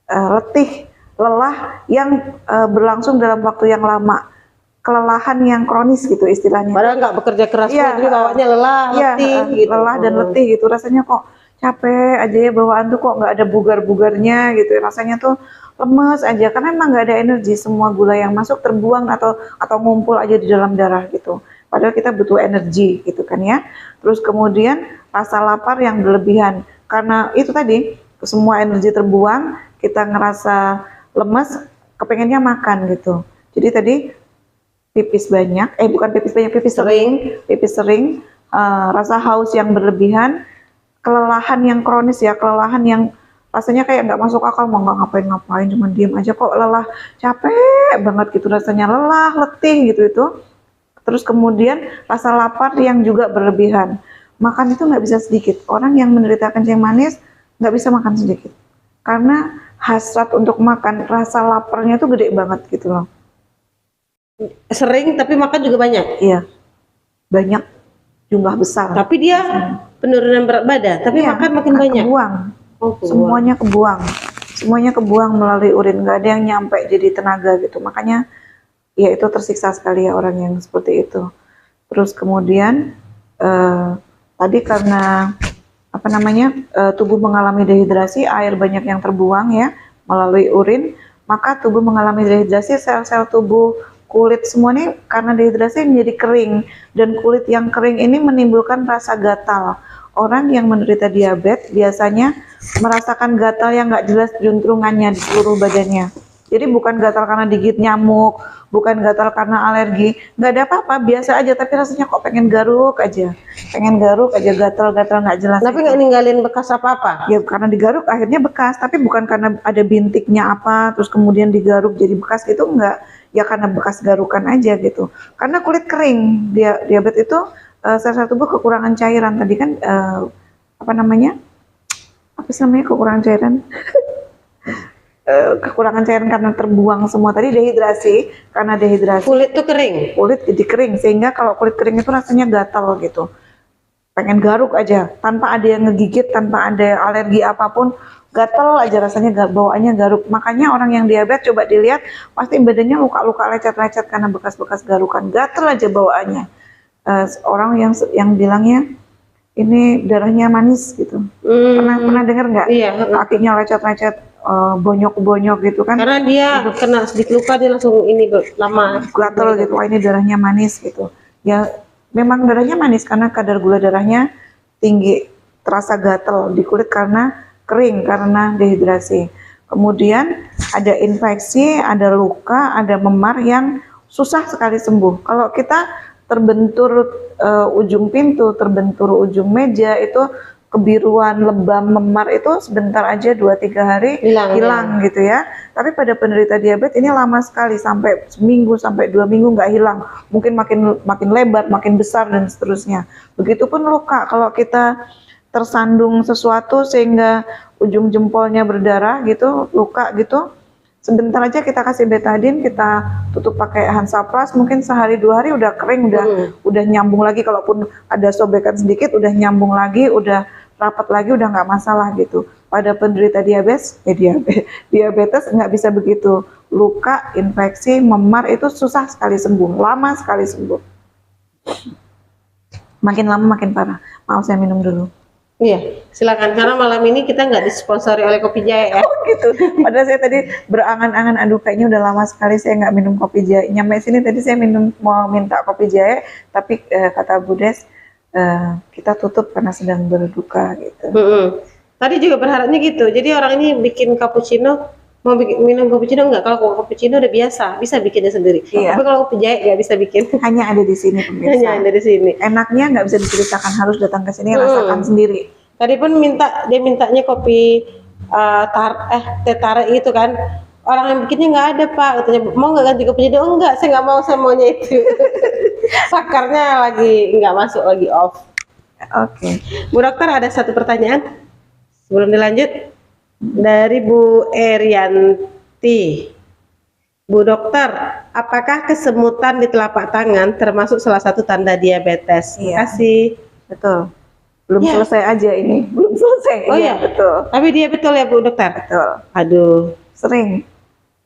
letih, lelah yang berlangsung dalam waktu yang lama, kelelahan yang kronis gitu istilahnya. Padahal nggak bekerja keras, Iya, tapi bawanya lelah, letih, gitu. lelah dan letih gitu, rasanya kok capek aja ya bawaan tuh kok nggak ada bugar-bugarnya gitu ya. Rasanya tuh lemes aja karena emang nggak ada energi, semua gula yang masuk terbuang atau ngumpul aja di dalam darah gitu, padahal kita butuh energi gitu kan ya. Terus kemudian rasa lapar yang berlebihan karena itu tadi semua energi terbuang, kita ngerasa lemes, kepengennya makan gitu. Jadi tadi pipis banyak, bukan pipis banyak, pipis sering, rasa haus yang berlebihan, kelelahan yang kronis ya, kelelahan yang rasanya kayak nggak masuk akal, mau nggak ngapain-ngapain, cuma diem aja kok lelah, capek banget gitu, rasanya lelah, letih gitu itu. Terus kemudian rasa lapar yang juga berlebihan, makan itu nggak bisa sedikit. Orang yang menderita kencing manis nggak bisa makan sedikit, karena hasrat untuk makan, rasa laparnya tuh gede banget gitu loh. Sering tapi makan juga banyak. Iya, banyak, jumlah besar. Tapi dia penurunan berat badan, tapi Iya, makan makin banyak. kebuang. Oh, kebuang. Semuanya kebuang melalui urin, nggak ada yang nyampe jadi tenaga gitu. Makanya ya itu tersiksa sekali ya orang yang seperti itu. Terus kemudian tadi karena apa namanya tubuh mengalami dehidrasi, air banyak yang terbuang ya melalui urin, maka tubuh mengalami dehidrasi, sel-sel tubuh, kulit semua ini karena dehidrasi menjadi kering, dan kulit yang kering ini menimbulkan rasa gatal. Orang yang menderita diabetes biasanya merasakan gatal yang nggak jelas juntrungannya di seluruh badannya. Jadi bukan gatal karena digigit nyamuk, bukan gatal karena alergi, nggak ada apa-apa, biasa aja, tapi rasanya kok pengen garuk aja, gatal-gatal nggak jelas. Tapi nggak ninggalin bekas apa-apa? Ya karena digaruk akhirnya bekas, tapi bukan karena ada bintiknya apa, terus kemudian digaruk jadi bekas gitu, enggak. Ya karena bekas garukan aja gitu. Karena kulit kering, diabetes itu sel-sel tubuh kekurangan cairan. Tadi kan apa namanya kekurangan cairan? Kekurangan cairan karena terbuang semua tadi, dehidrasi. Karena dehidrasi Kulit tuh kering. kulit jadi kering, sehingga kalau kulit kering itu rasanya gatal gitu, pengen garuk aja tanpa ada yang ngegigit, tanpa ada alergi apapun, gatal aja rasanya, bawaannya garuk. Makanya orang yang diabetes coba dilihat pasti badannya luka-luka, lecet-lecet karena bekas-bekas garukan, gatal aja bawaannya. Orang yang bilangnya ini darahnya manis gitu, pernah dengar nggak? Iya. Kakinya lecet-lecet, bonyok-bonyok gitu kan, Karena dia kena sedikit luka dia langsung ini lama gatal gitu, wah ini darahnya manis gitu. Ya memang darahnya manis karena kadar gula darahnya tinggi, terasa gatal di kulit karena kering, karena dehidrasi. Kemudian ada infeksi, ada luka, ada memar yang susah sekali sembuh. Kalau kita terbentur ujung pintu, terbentur ujung meja, itu kebiruan, lebam, memar itu sebentar aja 2-3 hari hilang gitu ya. Tapi pada penderita diabetes ini lama sekali, sampai seminggu sampai 2 minggu nggak hilang. Mungkin makin lebar, makin besar dan seterusnya. Begitupun luka, kalau kita tersandung sesuatu sehingga ujung jempolnya berdarah gitu, luka gitu, sebentar aja kita kasih betadine, kita tutup pakai Hansaplast, mungkin sehari 2 hari udah kering, udah nyambung lagi. Kalaupun ada sobekan sedikit udah nyambung lagi, udah rapat lagi, udah nggak masalah gitu. Pada penderita diabetes nggak bisa begitu. Luka, infeksi, memar itu susah sekali sembuh, lama sekali sembuh. Makin lama makin parah. Mau saya minum dulu. Iya, silakan. Karena malam ini kita nggak disponsori oleh Kopi Jaya ya. Oh gitu. Padahal saya tadi berangan-angan, aduh kayaknya udah lama sekali saya nggak minum kopi Jaya. Nyampe sini tadi saya mau minta kopi Jaya, tapi kata Bu Des, kita tutup karena sedang berduka gitu. Tadi juga berharapnya gitu. Jadi orang ini bikin cappuccino Mau minum cappuccino enggak? Kalau cappuccino udah biasa, bisa bikinnya sendiri. Iya. Tapi kalau kopi jahe nggak bisa bikin. Hanya ada di sini pemirsa. Hanya dari sini. Enaknya nggak bisa diceritakan, harus datang ke sini rasakan sendiri. Tadi pun dia mintanya kopi teh tarik itu kan. Orang yang bikinnya nggak ada Pak, katanya mau nggak ganti kopi jadi? Oh enggak, saya nggak mau, saya maunya itu. Sakarnya lagi nggak masuk, lagi off. Oke. Bu Dokter, ada satu pertanyaan sebelum dilanjut dari Bu Erianti. Bu Dokter, apakah kesemutan di telapak tangan termasuk salah satu tanda diabetes? Iya. Terima kasih. Betul. Belum Ya. selesai aja ini, belum selesai. Oh iya, ya, betul. Tapi dia betul ya Bu Dokter? Betul. Aduh, Sering.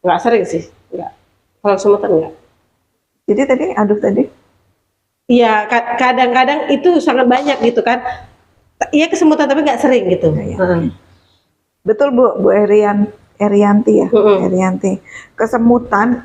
nggak sering sih, nggak. Kalau kesemutan nggak. Jadi tadi. Iya, kadang-kadang itu sangat banyak gitu kan. Iya kesemutan tapi nggak sering gitu. Iya. Heeh. Betul Bu Erianti ya, Mm-mm. Erianti. Kesemutan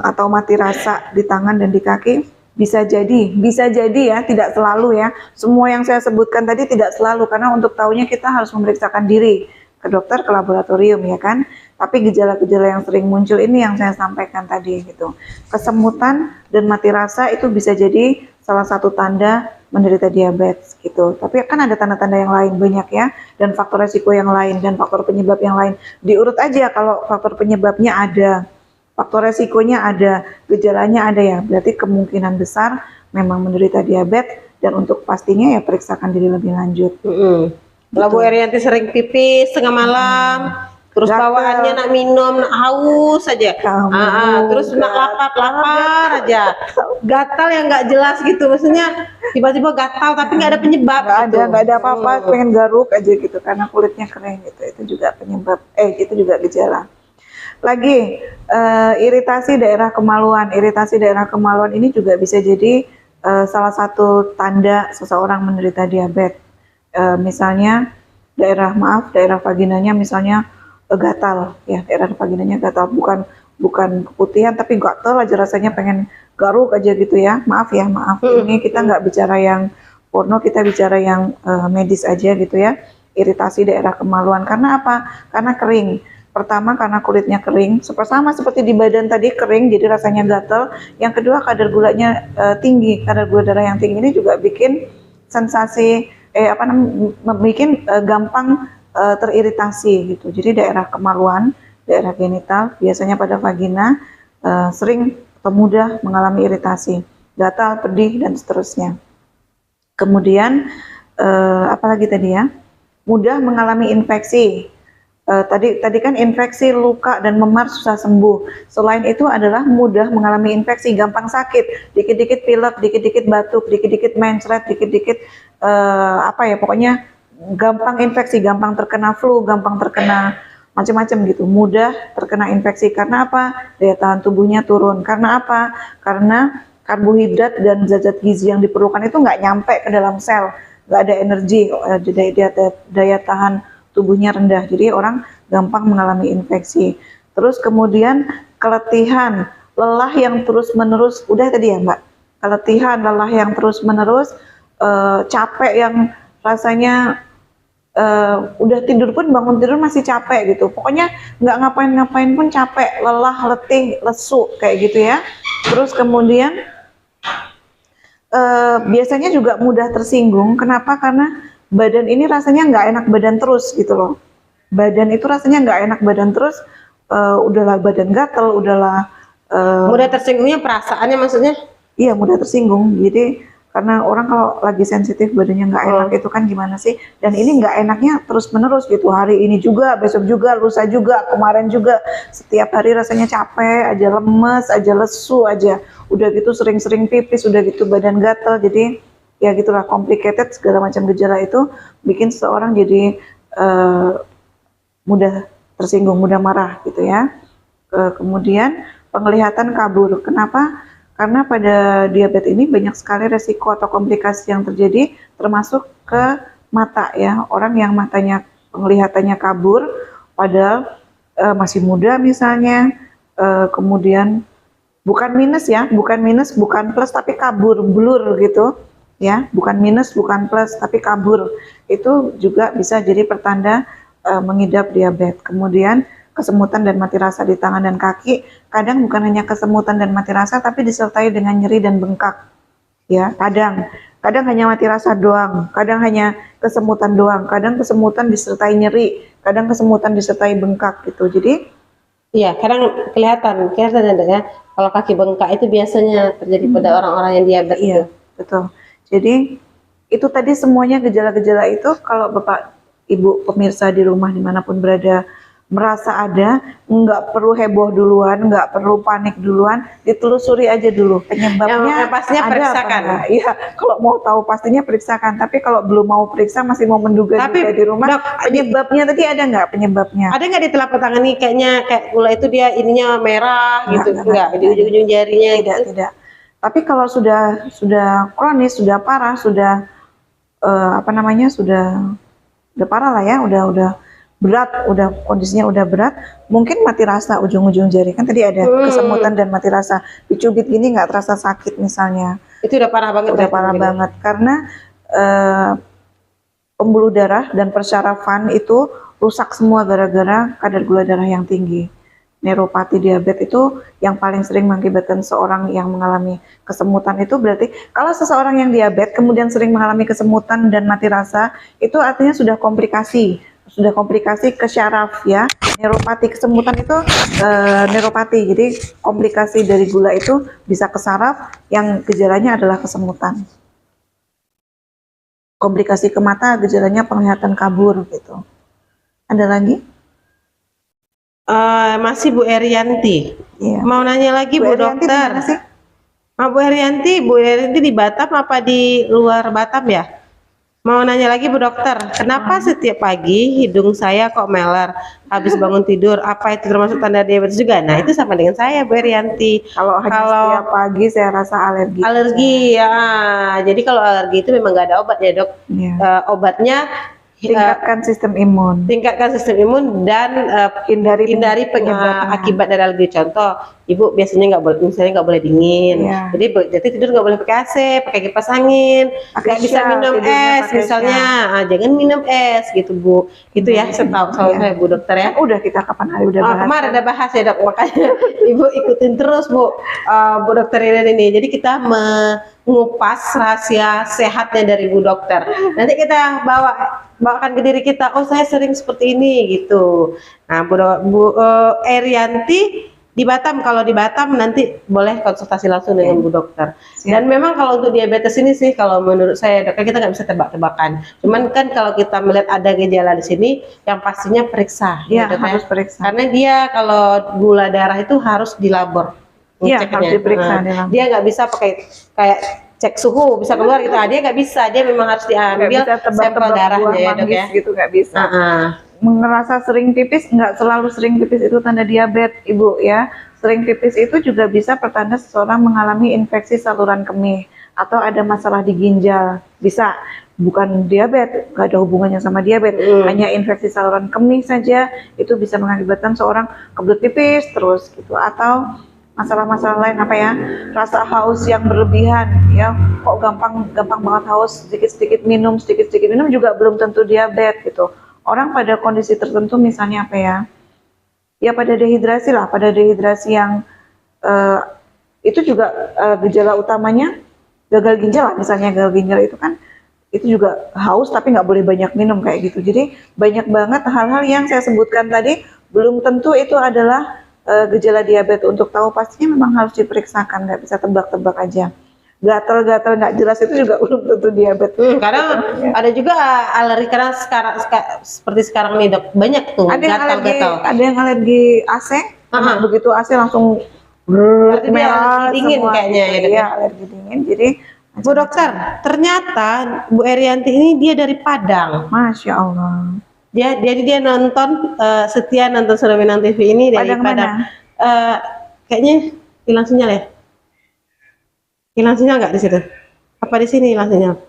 atau mati rasa di tangan dan di kaki bisa jadi ya, tidak selalu ya. Semua yang saya sebutkan tadi tidak selalu, karena untuk tahunya kita harus memeriksakan diri ke dokter, ke laboratorium ya kan. Tapi gejala-gejala yang sering muncul ini yang saya sampaikan tadi gitu. Kesemutan dan mati rasa itu bisa jadi salah satu tanda menderita diabetes gitu. Tapi kan ada tanda-tanda yang lain banyak ya, dan faktor resiko yang lain dan faktor penyebab yang lain. Diurut aja, kalau faktor penyebabnya ada, faktor resikonya ada, gejalanya ada ya, berarti kemungkinan besar memang menderita diabetes, dan untuk pastinya ya periksakan diri lebih lanjut. Kalau Bu Erianti sering pipis tengah malam, terus Gatel. bawaannya nak minum, nak haus aja, Kamu terus nak lapar aja, gatal yang nggak jelas gitu, maksudnya tiba-tiba gatal tapi nggak ada penyebab. Nggak ada apa-apa, pengen garuk aja gitu karena kulitnya kering gitu. Itu juga penyebab, itu juga gejala. Lagi iritasi daerah kemaluan. Iritasi daerah kemaluan ini juga bisa jadi salah satu tanda seseorang menderita diabetes. Misalnya daerah vaginanya misalnya gatal ya, daerah vaginanya gatal, bukan keputihan tapi gatal aja, rasanya pengen garuk aja gitu ya. Maaf, ini kita nggak bicara yang porno, kita bicara yang medis aja gitu ya. Iritasi daerah kemaluan karena apa? Karena kering. Pertama karena kulitnya kering, sama seperti di badan tadi, kering jadi rasanya gatal. Yang kedua kadar gulanya tinggi, kadar gula darah yang tinggi ini juga bikin sensasi bikin gampang teriritasi gitu. Jadi daerah kemaluan, daerah genital, biasanya pada vagina sering atau mudah mengalami iritasi, gatal, pedih dan seterusnya. Kemudian apalagi tadi ya, mudah mengalami infeksi. Tadi kan infeksi, luka dan memar susah sembuh. Selain itu adalah mudah mengalami infeksi, gampang sakit, dikit-dikit pilek, dikit-dikit batuk, dikit-dikit mencret, dikit-dikit pokoknya gampang infeksi, gampang terkena flu, gampang terkena macam-macam gitu. Mudah terkena infeksi karena apa? Daya tahan tubuhnya turun. Karena apa? Karena karbohidrat dan zat-zat gizi yang diperlukan itu nggak nyampe ke dalam sel, nggak ada energi, daya tahan tubuhnya rendah, jadi orang gampang mengalami infeksi. Terus kemudian keletihan, lelah yang terus-menerus, udah tadi ya Mbak, keletihan, lelah yang terus-menerus, capek yang rasanya udah tidur pun, bangun tidur masih capek gitu, pokoknya nggak ngapain-ngapain pun capek, lelah, letih, lesu kayak gitu ya. Terus kemudian biasanya juga mudah tersinggung. Kenapa? Karena badan ini rasanya nggak enak badan terus gitu loh. Badan itu rasanya nggak enak badan terus, udahlah badan gatel, udahlah. Mudah tersinggungnya perasaannya maksudnya? Iya, mudah tersinggung. Jadi karena orang kalau lagi sensitif badannya nggak enak itu kan gimana sih? Dan ini nggak enaknya terus menerus gitu. Hari ini juga, besok juga, lusa juga, kemarin juga. Setiap hari rasanya capek aja, lemes aja, lesu aja. Udah gitu sering-sering pipis, udah gitu badan gatel. Jadi ya gitulah, complicated, segala macam gejala itu bikin seseorang jadi mudah tersinggung, mudah marah gitu ya. Kemudian penglihatan kabur. Kenapa? Karena pada diabetes ini banyak sekali resiko atau komplikasi yang terjadi, termasuk ke mata ya. Orang yang matanya penglihatannya kabur padahal masih muda misalnya, kemudian bukan minus ya, bukan plus tapi kabur, blur gitu ya, bukan minus, bukan plus, tapi kabur. Itu juga bisa jadi pertanda mengidap diabetes. Kemudian kesemutan dan mati rasa di tangan dan kaki. Kadang bukan hanya kesemutan dan mati rasa, tapi disertai dengan nyeri dan bengkak. Ya, kadang hanya mati rasa doang, kadang hanya kesemutan doang, kadang kesemutan disertai nyeri, kadang kesemutan disertai bengkak gitu. Jadi Iya, kadang kelihatan ya. Kalau kaki bengkak itu biasanya terjadi pada orang-orang yang diabetes. iya, betul. Jadi itu tadi semuanya gejala-gejala itu kalau Bapak Ibu pemirsa di rumah dimanapun berada merasa ada, nggak perlu heboh duluan, nggak perlu panik duluan, ditelusuri aja dulu penyebabnya. Yang pastinya ada periksakan. apa enggak. Iya, kalau mau tahu pastinya periksakan. Tapi kalau belum mau periksa masih mau menduga Tapi, juga di rumah, Dok, penyebabnya tadi ada nggak penyebabnya? Ada nggak di telapak tangan nih kayaknya kayak gula itu dia ininya merah gitu, enggak di ujung-ujung jarinya Tidak, gitu. tidak. Tapi kalau sudah kronis, sudah parah, sudah apa namanya, sudah parah lah ya, udah berat, udah kondisinya udah berat, mungkin mati rasa ujung-ujung jari. Kan tadi ada kesemutan dan mati rasa. Dicubit gini nggak terasa sakit misalnya. Itu udah parah banget. Udah parah banget karena pembuluh darah dan persyarafan itu rusak semua gara-gara kadar gula darah yang tinggi. Neuropati diabetes itu yang paling sering mengakibatkan seorang yang mengalami kesemutan itu berarti kalau seseorang yang diabetes kemudian sering mengalami kesemutan dan mati rasa itu artinya sudah komplikasi ke syaraf ya. Neuropati kesemutan itu neuropati, jadi komplikasi dari gula itu bisa ke saraf yang gejalanya adalah kesemutan. Komplikasi ke mata gejalanya penglihatan kabur gitu. Ada lagi? Masih Bu Erianti. Iya. Mau nanya lagi Bu Erianti Dokter. di mana sih? Bu Erianti di Batam apa di luar Batam ya? Mau nanya lagi Bu Dokter, kenapa setiap pagi hidung saya kok meler habis bangun tidur? Apa itu termasuk tanda diabetes juga? Nah itu sama dengan saya Bu Erianti. Kalau setiap pagi saya rasa alergi. Alergi ya. Jadi kalau alergi itu memang nggak ada obat ya Dok. Iya. Obatnya Tingkatkan sistem imun. tingkatkan sistem imun dan Hindari penyebabnya. Akibat dari alergi. Contoh, Ibu biasanya nggak boleh, misalnya nggak boleh dingin. Iya. Jadi tidur nggak boleh pakai AC, pakai kipas angin, nggak bisa Syah, minum tidurnya es pakai misalnya. Jangan minum es gitu Bu. Itu ya setahu saya Bu Dokter ya. Udah kita kapan hari udah bahas. Kemarin ada bahas ya Dok, makanya Ibu ikutin terus Bu Dokter ini. Jadi kita mengupas rahasia sehatnya dari Bu Dokter. Nanti kita bawakan ke diri kita, oh saya sering seperti ini gitu. Nah Bu Erianti di Batam, kalau di Batam nanti boleh konsultasi langsung dengan Bu Dokter. Dan memang kalau untuk diabetes ini sih kalau menurut saya Dokter kita nggak bisa tebak-tebakan. Cuman kan kalau kita melihat ada gejala di sini yang pastinya periksa. Iya, Dok, harus periksa. Karena dia kalau gula darah itu harus dilabor. Iya, harus diperiksa. Dia nggak bisa pakai kayak cek suhu bisa keluar gitu. Dia nggak bisa, dia memang harus diambil sampel darahnya ya Dok ya. Gitu nggak bisa. Merasa sering pipis, nggak selalu sering pipis itu tanda diabetes Ibu ya. Sering pipis itu juga bisa pertanda seseorang mengalami infeksi saluran kemih atau ada masalah di ginjal. Bisa, bukan diabetes, nggak ada hubungannya sama diabetes, hanya infeksi saluran kemih saja itu bisa mengakibatkan seorang kebelet pipis terus gitu. Atau masalah-masalah lain apa ya, rasa haus yang berlebihan ya, kok gampang banget haus, sedikit-sedikit minum juga belum tentu diabetes gitu. Orang pada kondisi tertentu misalnya apa ya pada dehidrasi lah, pada dehidrasi yang itu juga gejala utamanya gagal ginjal lah, misalnya gagal ginjal itu kan itu juga haus tapi nggak boleh banyak minum kayak gitu. Jadi banyak banget hal-hal yang saya sebutkan tadi belum tentu itu adalah gejala diabetes. Untuk tahu pastinya memang harus diperiksakan, nggak bisa tebak-tebak aja. Gatal-gatal nggak jelas itu juga belum tentu diabetes. Karena ada juga alergi, karena seperti sekarang nih Dok, banyak tuh gatal-gatal. Ada yang alergi AC, begitu AC langsung merah dingin semua, kayaknya gitu. Ya, alergi dingin. Jadi Bu Dokter, ternyata Bu Erianti ini dia dari Padang. Masya Allah. Dia nonton setia nonton Suara Minang TV ini dari Padang. Kayaknya hilang sinyal ya? Hilang sinyal nggak di situ? Apa di sini hilang sinyal?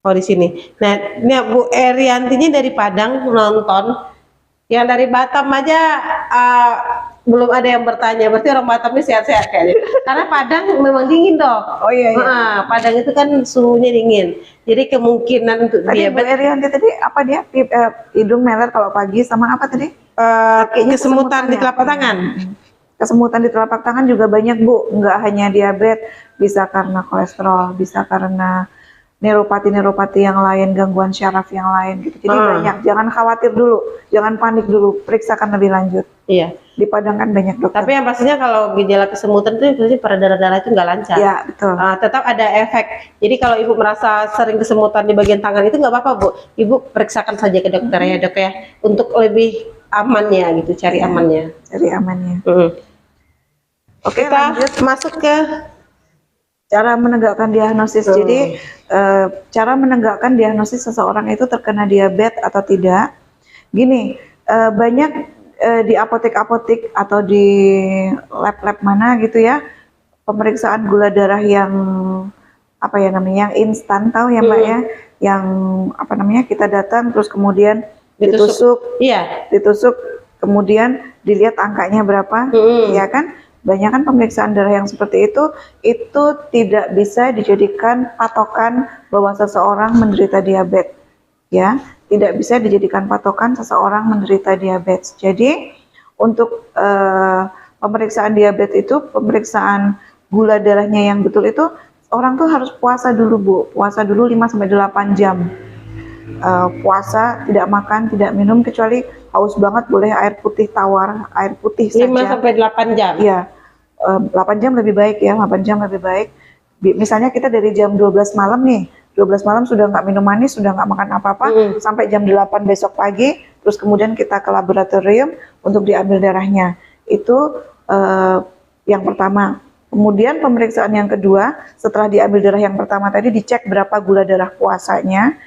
Oh di sini. Nah, ini Bu Eriantinya dari Padang nonton. Yang dari Batam aja belum ada yang bertanya. Berarti orang Batamnya sehat-sehat kayaknya. Karena Padang memang dingin Dok. Oh iya. Padang itu kan suhunya dingin. Jadi kemungkinan untuk diabetes. Bu Erianti tadi apa dia? Hidung meler kalau pagi sama apa tadi? Kakinya kesemutan di ya? telapak tangan. Kesemutan di telapak tangan juga banyak Bu, nggak hanya diabetes, bisa karena kolesterol, bisa karena neuropati yang lain, gangguan syaraf yang lain gitu. Jadi banyak, jangan khawatir dulu, jangan panik dulu, periksakan lebih lanjut. Iya. Di Padang kan banyak dokter. Tapi yang pastinya kalau gejala kesemutan itu biasanya peredaran darah itu nggak lancar. Iya, betul. Tetap ada efek. Jadi kalau ibu merasa sering kesemutan di bagian tangan itu nggak apa-apa Bu. Ibu periksakan saja ke dokter ya dok ya, untuk lebih amannya gitu, cari amannya. Cari amannya. Oke, kita lanjut masuk ke cara menegakkan diagnosis. Jadi cara menegakkan diagnosis seseorang itu terkena diabetes atau tidak. Gini, banyak di apotek-apotek atau di lab-lab mana gitu ya, pemeriksaan gula darah yang apa ya namanya, yang instan, tahu ya Mbak ya, yang apa namanya, kita datang terus kemudian ditusuk, ditusuk, kemudian dilihat angkanya berapa, ya kan? Banyak kan pemeriksaan darah yang seperti itu tidak bisa dijadikan patokan bahwa seseorang menderita diabetes, ya, tidak bisa dijadikan patokan seseorang menderita diabetes. Jadi untuk pemeriksaan diabetes itu, pemeriksaan gula darahnya yang betul itu, orang tuh harus puasa dulu Bu, puasa dulu 5-8 jam. Puasa, tidak makan, tidak minum, kecuali haus banget boleh air putih tawar, air putih saja. 5-8 jam? Iya, 8 jam lebih baik ya, 8 jam lebih baik. Misalnya kita dari jam 12 malam nih, 12 malam sudah nggak minum manis, sudah nggak makan apa-apa, sampai jam 8 besok pagi, terus kemudian kita ke laboratorium untuk diambil darahnya. Itu yang pertama. Kemudian pemeriksaan yang kedua, setelah diambil darah yang pertama tadi, dicek berapa gula darah puasanya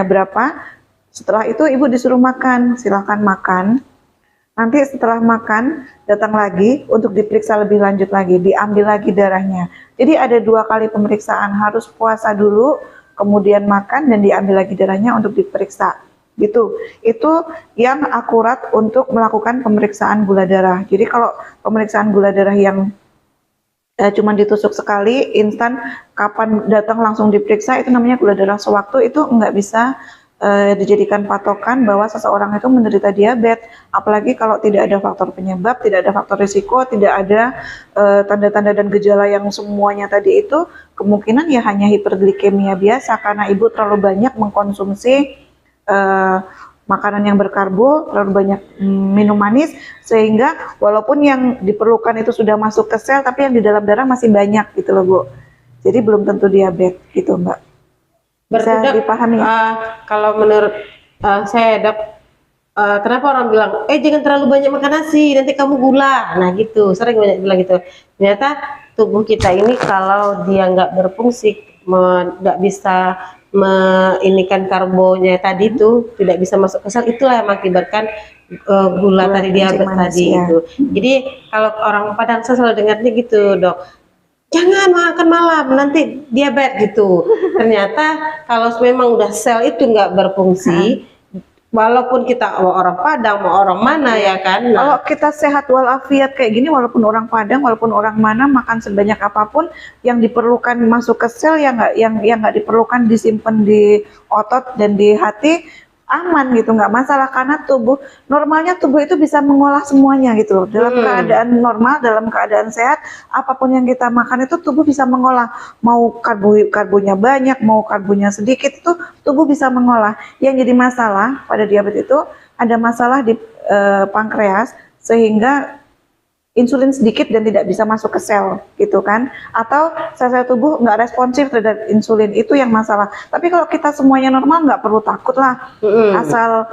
berapa. Setelah itu ibu disuruh makan, silahkan makan. Nanti setelah makan, datang lagi untuk diperiksa lebih lanjut lagi, diambil lagi darahnya. Jadi ada 2 kali pemeriksaan, harus puasa dulu, kemudian makan dan diambil lagi darahnya untuk diperiksa. Gitu. Itu yang akurat untuk melakukan pemeriksaan gula darah. Jadi kalau pemeriksaan gula darah yang cuma ditusuk sekali, instan, kapan datang langsung diperiksa, itu namanya gula darah sewaktu, itu nggak bisa dijadikan patokan bahwa seseorang itu menderita diabetes, apalagi kalau tidak ada faktor penyebab, tidak ada faktor risiko, tidak ada tanda-tanda dan gejala yang semuanya tadi itu, kemungkinan ya hanya hiperglikemia biasa karena ibu terlalu banyak mengkonsumsi makanan yang berkarbo, terlalu banyak minum manis, sehingga walaupun yang diperlukan itu sudah masuk ke sel, tapi yang di dalam darah masih banyak gitu loh Bu. Jadi belum tentu diabetes gitu Mbak. Bisa dipahami ya? Kalau menurut saya Dok, kenapa orang bilang, jangan terlalu banyak makan nasi, nanti kamu gula. Nah gitu, sering banyak bilang gitu. Ternyata tubuh kita ini kalau dia nggak berfungsi, nggak bisa meinikan karbonya tadi itu, tidak bisa masuk ke sel, itulah yang mengakibatkan gula tadi, diabetes tadi itu. Jadi kalau orang Padang saya selalu dengarnya gitu Dok, jangan makan malam nanti diabetes gitu. Ternyata kalau memang udah sel itu nggak berfungsi, walaupun kita mau orang Padang mau orang mana ya kan. Kalau kita sehat walafiat kayak gini, walaupun orang Padang, walaupun orang mana, makan sebanyak apapun, yang diperlukan masuk ke sel, yang nggak diperlukan disimpan di otot dan di hati, aman gitu, nggak masalah, karena normalnya tubuh itu bisa mengolah semuanya gitu. Dalam keadaan normal, dalam keadaan sehat, apapun yang kita makan itu tubuh bisa mengolah. Mau karbonya banyak, mau karbonya sedikit, itu tubuh bisa mengolah. Yang jadi masalah pada diabetes itu ada masalah di pankreas, sehingga insulin sedikit dan tidak bisa masuk ke sel gitu kan, atau sel-sel tubuh nggak responsif terhadap insulin, itu yang masalah. Tapi kalau kita semuanya normal, nggak perlu takut lah, asal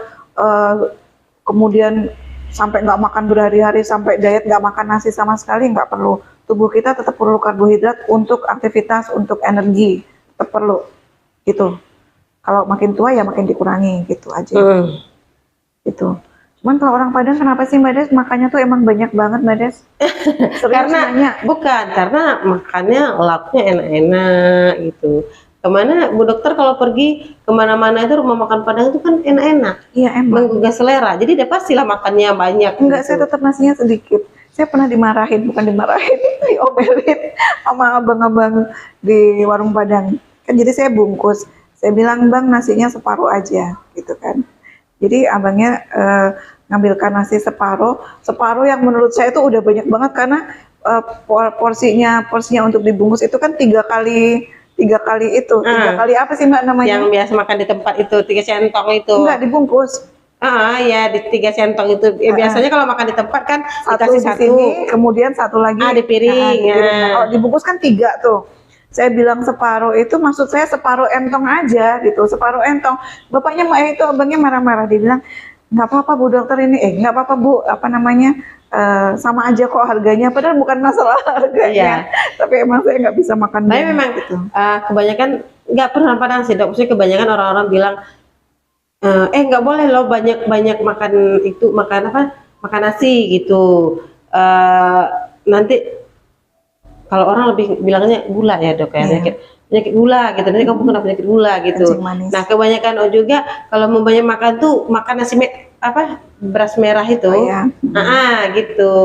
kemudian sampai nggak makan berhari-hari, sampai diet nggak makan nasi sama sekali, nggak perlu. Tubuh kita tetap perlu karbohidrat untuk aktivitas, untuk energi, tetap perlu gitu. Kalau makin tua ya makin dikurangi gitu aja. Gitu. Cuman kalau orang Padang kenapa sih Mbak Des makannya tuh emang banyak banget Mbak Des? Karena makannya lauknya enak-enak gitu. Kemana Bu Dokter kalau pergi kemana-mana itu rumah makan Padang itu kan enak-enak. Iya emang. Menggugah selera. Jadi udah pastilah makannya banyak. Enggak, gitu. saya tetap nasinya sedikit. Saya pernah diomelin sama abang-abang di warung Padang. Kan jadi saya bungkus. Saya bilang Bang nasinya separuh aja gitu kan. Jadi abangnya ngambilkan nasi separuh yang menurut saya itu udah banyak banget karena porsinya untuk dibungkus itu kan tiga kali itu. Tiga kali apa sih Mbak namanya? Yang biasa makan di tempat itu 3 centong itu. Enggak dibungkus. Ya di 3 centong itu. Biasanya kalau makan di tempat kan dikasih Di sini, kemudian satu lagi di piring. di piring. Nah, kalau dibungkus kan 3 tuh. Saya bilang separuh itu maksud saya separuh entong aja gitu, separuh entong. Bapaknya itu abangnya marah-marah, dia bilang nggak apa-apa Bu Dokter ini, nggak apa-apa Bu, apa namanya, sama aja kok harganya, padahal bukan masalah harganya, tapi emang saya nggak bisa makan. Tapi memang gitu. Kebanyakan nggak pernah padang sih Dok, maksudnya kebanyakan orang-orang bilang nggak boleh loh banyak makan itu, makan nasi gitu, nanti kalau orang lebih bilangnya gula ya Dok ya, penyakit gula gitu, nanti kamu kena penyakit gula gitu. Nah kebanyakan juga kalau mau banyak makan tuh makan nasi beras merah itu, gitu.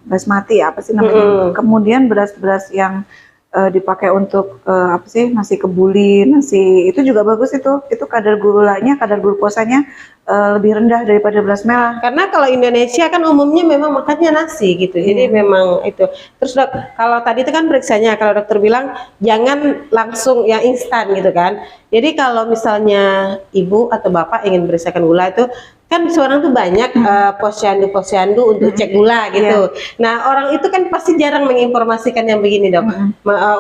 Basmati apa sih namanya? Kemudian beras-beras yang dipakai untuk apa sih, nasi kebuli, nasi itu juga bagus itu kadar gulanya, kadar glukosanya lebih rendah daripada beras merah. Karena kalau Indonesia kan umumnya memang makannya nasi gitu, jadi memang itu. Terus Dok, kalau tadi itu kan periksanya, kalau dokter bilang jangan langsung yang instan gitu kan. Jadi kalau misalnya ibu atau bapak ingin periksakan gula itu kan seorang tuh banyak posyandu untuk cek gula gitu. Nah orang itu kan pasti jarang menginformasikan yang begini Dok.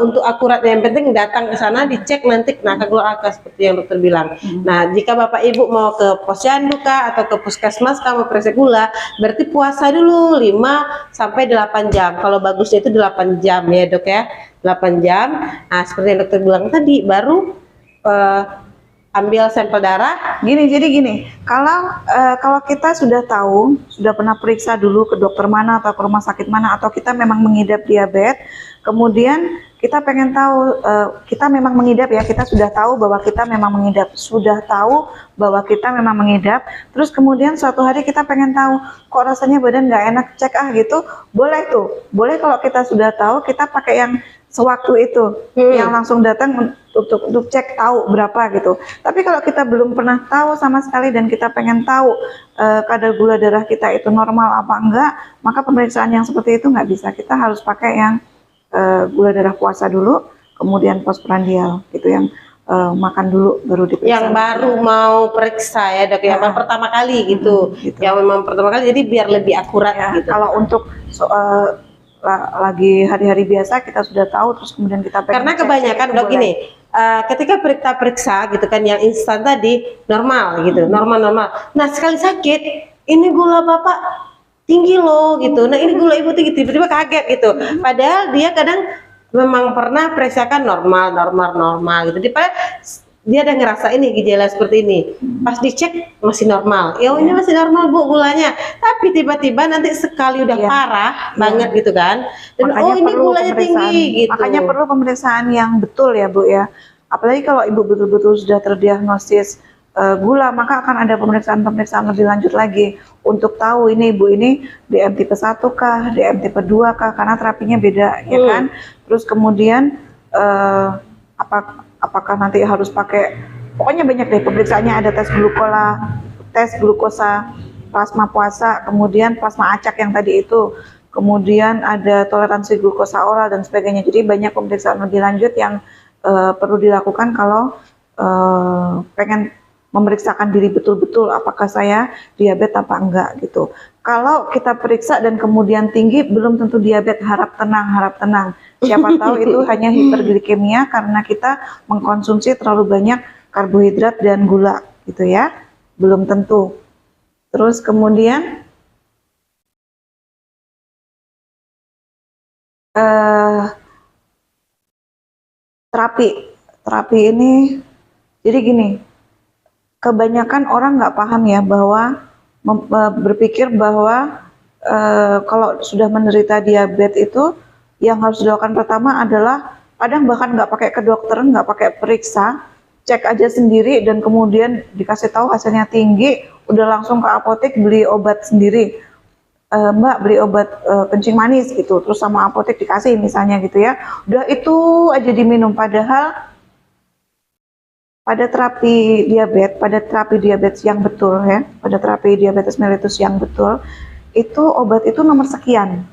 Untuk akurat, yang penting datang ke sana dicek nanti kena keluar angka seperti yang dokter bilang. Nah jika bapak ibu mau ke posyandu kah atau ke puskesmas kah mau periksa gula, berarti puasa dulu 5 sampai 8 jam. Kalau bagusnya itu 8 jam ya Dok ya, 8 jam. Nah seperti yang dokter bilang tadi, baru ambil sampel darah. Jadi gini, kalau kita sudah tahu, sudah pernah periksa dulu ke dokter mana atau ke rumah sakit mana, atau kita memang mengidap diabetes, kemudian kita pengen tahu, kita memang mengidap ya, kita sudah tahu bahwa kita memang mengidap, terus kemudian suatu hari kita pengen tahu, kok rasanya badan nggak enak, cek gitu, boleh kalau kita sudah tahu, kita pakai yang sewaktu itu, yang langsung datang untuk cek tahu berapa gitu. Tapi kalau kita belum pernah tahu sama sekali dan kita pengen tahu kadar gula darah kita itu normal apa enggak, maka pemeriksaan yang seperti itu nggak bisa. Kita harus pakai yang gula darah puasa dulu, kemudian postprandial gitu, yang makan dulu baru diperiksa. Yang baru mau periksa ya Dok, yang pertama kali gitu. Yang memang pertama kali, jadi biar lebih akurat gitu. Kalau untuk lagi hari-hari biasa kita sudah tahu, terus kemudian kita karena kebanyakan Dok gini, ketika periksa gitu kan, yang instan tadi normal gitu, normal. Nah sekali sakit, ini gula bapak tinggi loh gitu, nah ini gula ibu tinggi, tiba-tiba kaget gitu, padahal dia kadang memang pernah periksakan normal gitu, dia ada ngerasa ini gejala seperti ini, pas dicek masih normal, ini masih normal Bu gulanya, tapi tiba-tiba nanti sekali udah parah banget gitu kan, dan makanya ini gulanya tinggi gitu. Makanya perlu pemeriksaan yang betul ya Bu ya, apalagi kalau ibu betul-betul sudah terdiagnosis gula, maka akan ada pemeriksaan lebih lanjut lagi untuk tahu ini ibu ini DM tipe 1 kah, DM tipe 2 kah, karena terapinya beda ya kan. Terus kemudian apakah nanti harus pakai, pokoknya banyak deh pemeriksaannya, ada tes glukosa, plasma puasa, kemudian plasma acak yang tadi itu, kemudian ada toleransi glukosa oral dan sebagainya. Jadi banyak pemeriksaan lebih lanjut yang perlu dilakukan kalau pengen memeriksakan diri betul-betul apakah saya diabetes apa enggak gitu. Kalau kita periksa dan kemudian tinggi, belum tentu diabetes, harap tenang. Siapa tahu itu hanya hiperglikemia karena kita mengkonsumsi terlalu banyak karbohidrat dan gula gitu ya, belum tentu. Terus kemudian terapi ini, jadi gini, kebanyakan orang nggak paham ya, bahwa berpikir bahwa kalau sudah menderita diabetes itu yang harus dilakukan pertama adalah kadang bahkan nggak pakai ke dokter, nggak pakai periksa, cek aja sendiri dan kemudian dikasih tahu hasilnya tinggi, udah langsung ke apotek beli obat sendiri. Mbak beli obat kencing manis gitu, terus sama apotek dikasih misalnya gitu ya, udah itu aja diminum, padahal pada terapi diabetes yang betul ya, pada terapi diabetes mellitus yang betul, itu obat itu nomor sekian.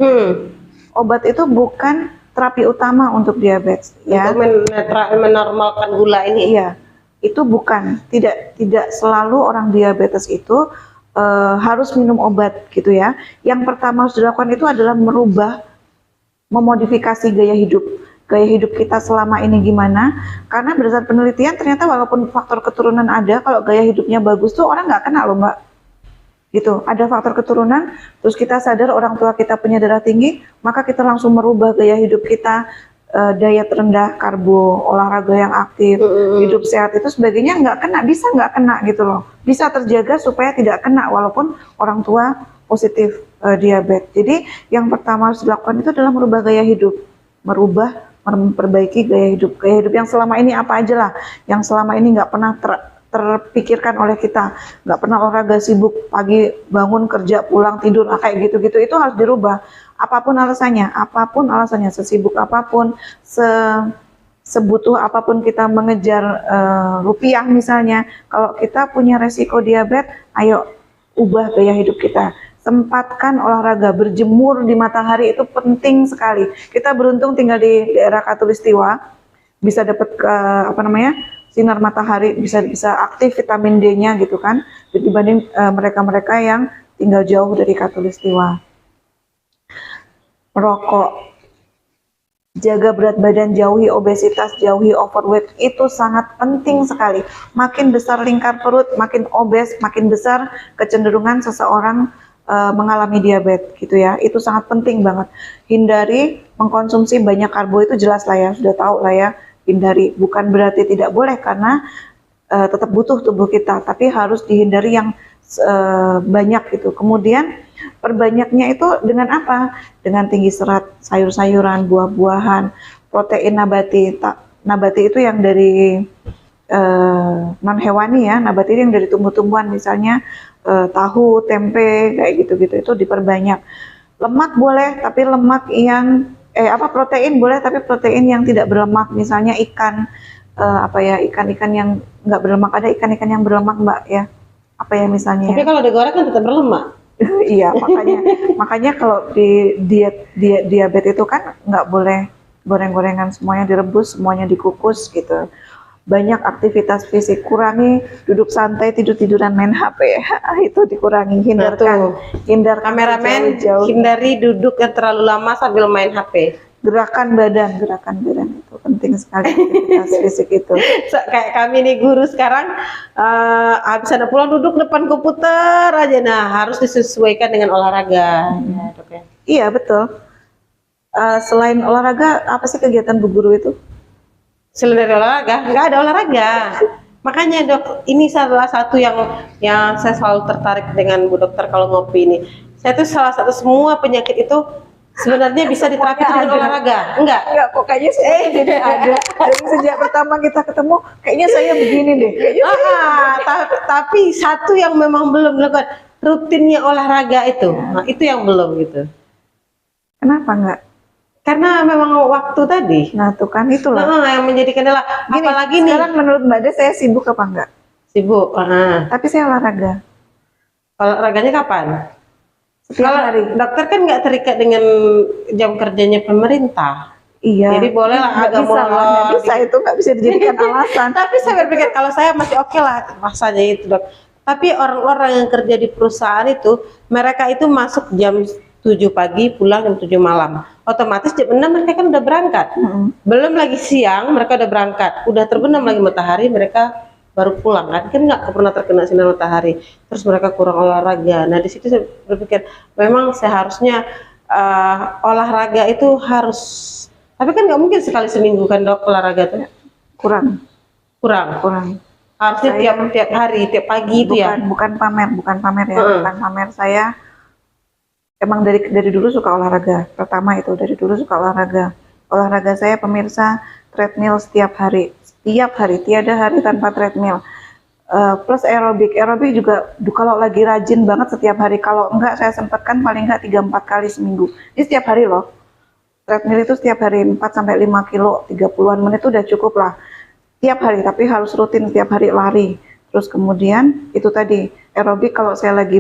Obat itu bukan terapi utama untuk diabetes ya. Untuk menormalkan gula ini. Iya, itu bukan. Tidak selalu orang diabetes itu harus minum obat gitu ya. Yang pertama harus dilakukan itu adalah memodifikasi gaya hidup. Gaya hidup kita selama ini gimana? Karena berdasarkan penelitian ternyata walaupun faktor keturunan ada, kalau gaya hidupnya bagus tuh orang nggak kena loh Mbak. Gitu, ada faktor keturunan, terus kita sadar orang tua kita punya darah tinggi, maka kita langsung merubah gaya hidup kita, diet rendah karbo, olahraga yang aktif, hidup sehat itu sebagainya nggak kena, bisa nggak kena gitu loh. Bisa terjaga supaya tidak kena walaupun orang tua positif diabetes. Jadi yang pertama harus dilakukan itu adalah merubah gaya hidup, memperbaiki gaya hidup yang selama ini apa aja lah, yang selama ini nggak pernah terpikirkan oleh kita, nggak pernah olahraga, sibuk pagi bangun kerja pulang tidur kayak gitu-gitu, itu harus dirubah. Apapun alasannya, sesibuk apapun, sebutuh apapun kita mengejar rupiah misalnya, kalau kita punya resiko diabetes, ayo ubah gaya hidup kita. Sempatkan olahraga, berjemur di matahari itu penting sekali. Kita beruntung tinggal di daerah Khatulistiwa, bisa dapat sinar matahari, bisa aktif vitamin D-nya gitu kan, dibanding mereka-mereka yang tinggal jauh dari Khatulistiwa. Merokok, jaga berat badan, jauhi obesitas, jauhi overweight, itu sangat penting sekali. Makin besar lingkar perut, makin obes, makin besar kecenderungan seseorang mengalami diabetes gitu ya. Itu sangat penting banget. Hindari mengkonsumsi banyak karbo, itu jelas lah ya, sudah tahu lah ya. Hindari, bukan berarti tidak boleh karena tetap butuh tubuh kita, tapi harus dihindari yang banyak gitu. Kemudian perbanyaknya itu dengan apa? Dengan tinggi serat, sayur-sayuran, buah-buahan, protein nabati. Nabati itu yang dari non hewani ya, nabati yang dari tumbuh-tumbuhan, misalnya tahu, tempe, kayak gitu-gitu, itu diperbanyak. Lemak boleh, tapi lemak yang protein boleh, tapi protein yang tidak berlemak, misalnya ikan, ikan-ikan yang nggak berlemak. Ada ikan-ikan yang berlemak Mbak ya, misalnya. Tapi kalau digoreng kan tetap berlemak. Iya, makanya kalau di diabetes itu kan nggak boleh goreng-gorengan, semuanya direbus, semuanya dikukus gitu. Banyak aktivitas fisik, kurangi duduk santai, tidur-tiduran, main HP, itu dikurangi, hindarkan kameramen, hindari duduk yang terlalu lama sambil main HP. Gerakan badan itu penting sekali, aktivitas fisik itu. Kayak kami nih guru sekarang, habis ada pulang duduk depan komputer aja, nah harus disesuaikan dengan olahraga. Ya, Dok ya. Iya betul. Selain olahraga, apa sih kegiatan Bu Guru itu? Selain dari olahraga, nggak ada olahraga. Makanya Dok, ini salah satu yang saya selalu tertarik dengan Bu Dokter kalau ngopi ini. Saya tuh salah satu, semua penyakit itu sebenarnya bisa diterapi dengan olahraga. Enggak kok kayaknya jadi ada. Dari sejak pertama kita ketemu, kayaknya saya begini deh. Tapi satu yang memang belum dilakukan, rutinnya olahraga itu. Nah, itu yang belum gitu. Kenapa enggak? Karena memang waktu tadi. Nah tuh kan itulah yang menjadikan adalah gini, apalagi nih. Sekarang menurut Mbak Des, saya sibuk apa enggak? Sibuk. Tapi saya olahraga. Olahraganya kapan? Setiap hari. Dokter kan nggak terikat dengan jam kerjanya pemerintah. Iya. Jadi boleh lah agak molor. Bisa itu nggak bisa dijadikan alasan. Tapi saya berpikir kalau saya masih oke lah rasanya itu Dok. Tapi orang-orang yang kerja di perusahaan itu, mereka itu masuk jam 7 pagi, pulang jam 7 malam. Otomatis jam 6 mereka kan udah berangkat. Belum lagi siang mereka udah berangkat. Udah terbenam lagi matahari, mereka baru pulang kan nggak pernah terkena sinar matahari. Terus mereka kurang olahraga. Nah di situ saya berpikir memang seharusnya olahraga itu harus. Tapi kan nggak mungkin sekali seminggu kan Dok olahraga tuh. Kurang. Harusnya tiap hari, tiap pagi itu ya. Bukan pamer ya. Bukan pamer. Saya emang dari dulu suka olahraga. Pertama itu dari dulu suka olahraga. Olahraga saya pemirsa treadmill setiap hari, tiada hari tanpa treadmill. Plus aerobik juga kalau lagi rajin banget setiap hari. Kalau enggak saya sempatkan paling enggak 3-4 kali seminggu. Ini setiap hari loh. Treadmill itu setiap hari 4-5 kilo, 30-an menit itu udah cukup lah. tiap hari, tapi harus rutin tiap hari lari. Terus kemudian itu tadi aerobik, kalau saya lagi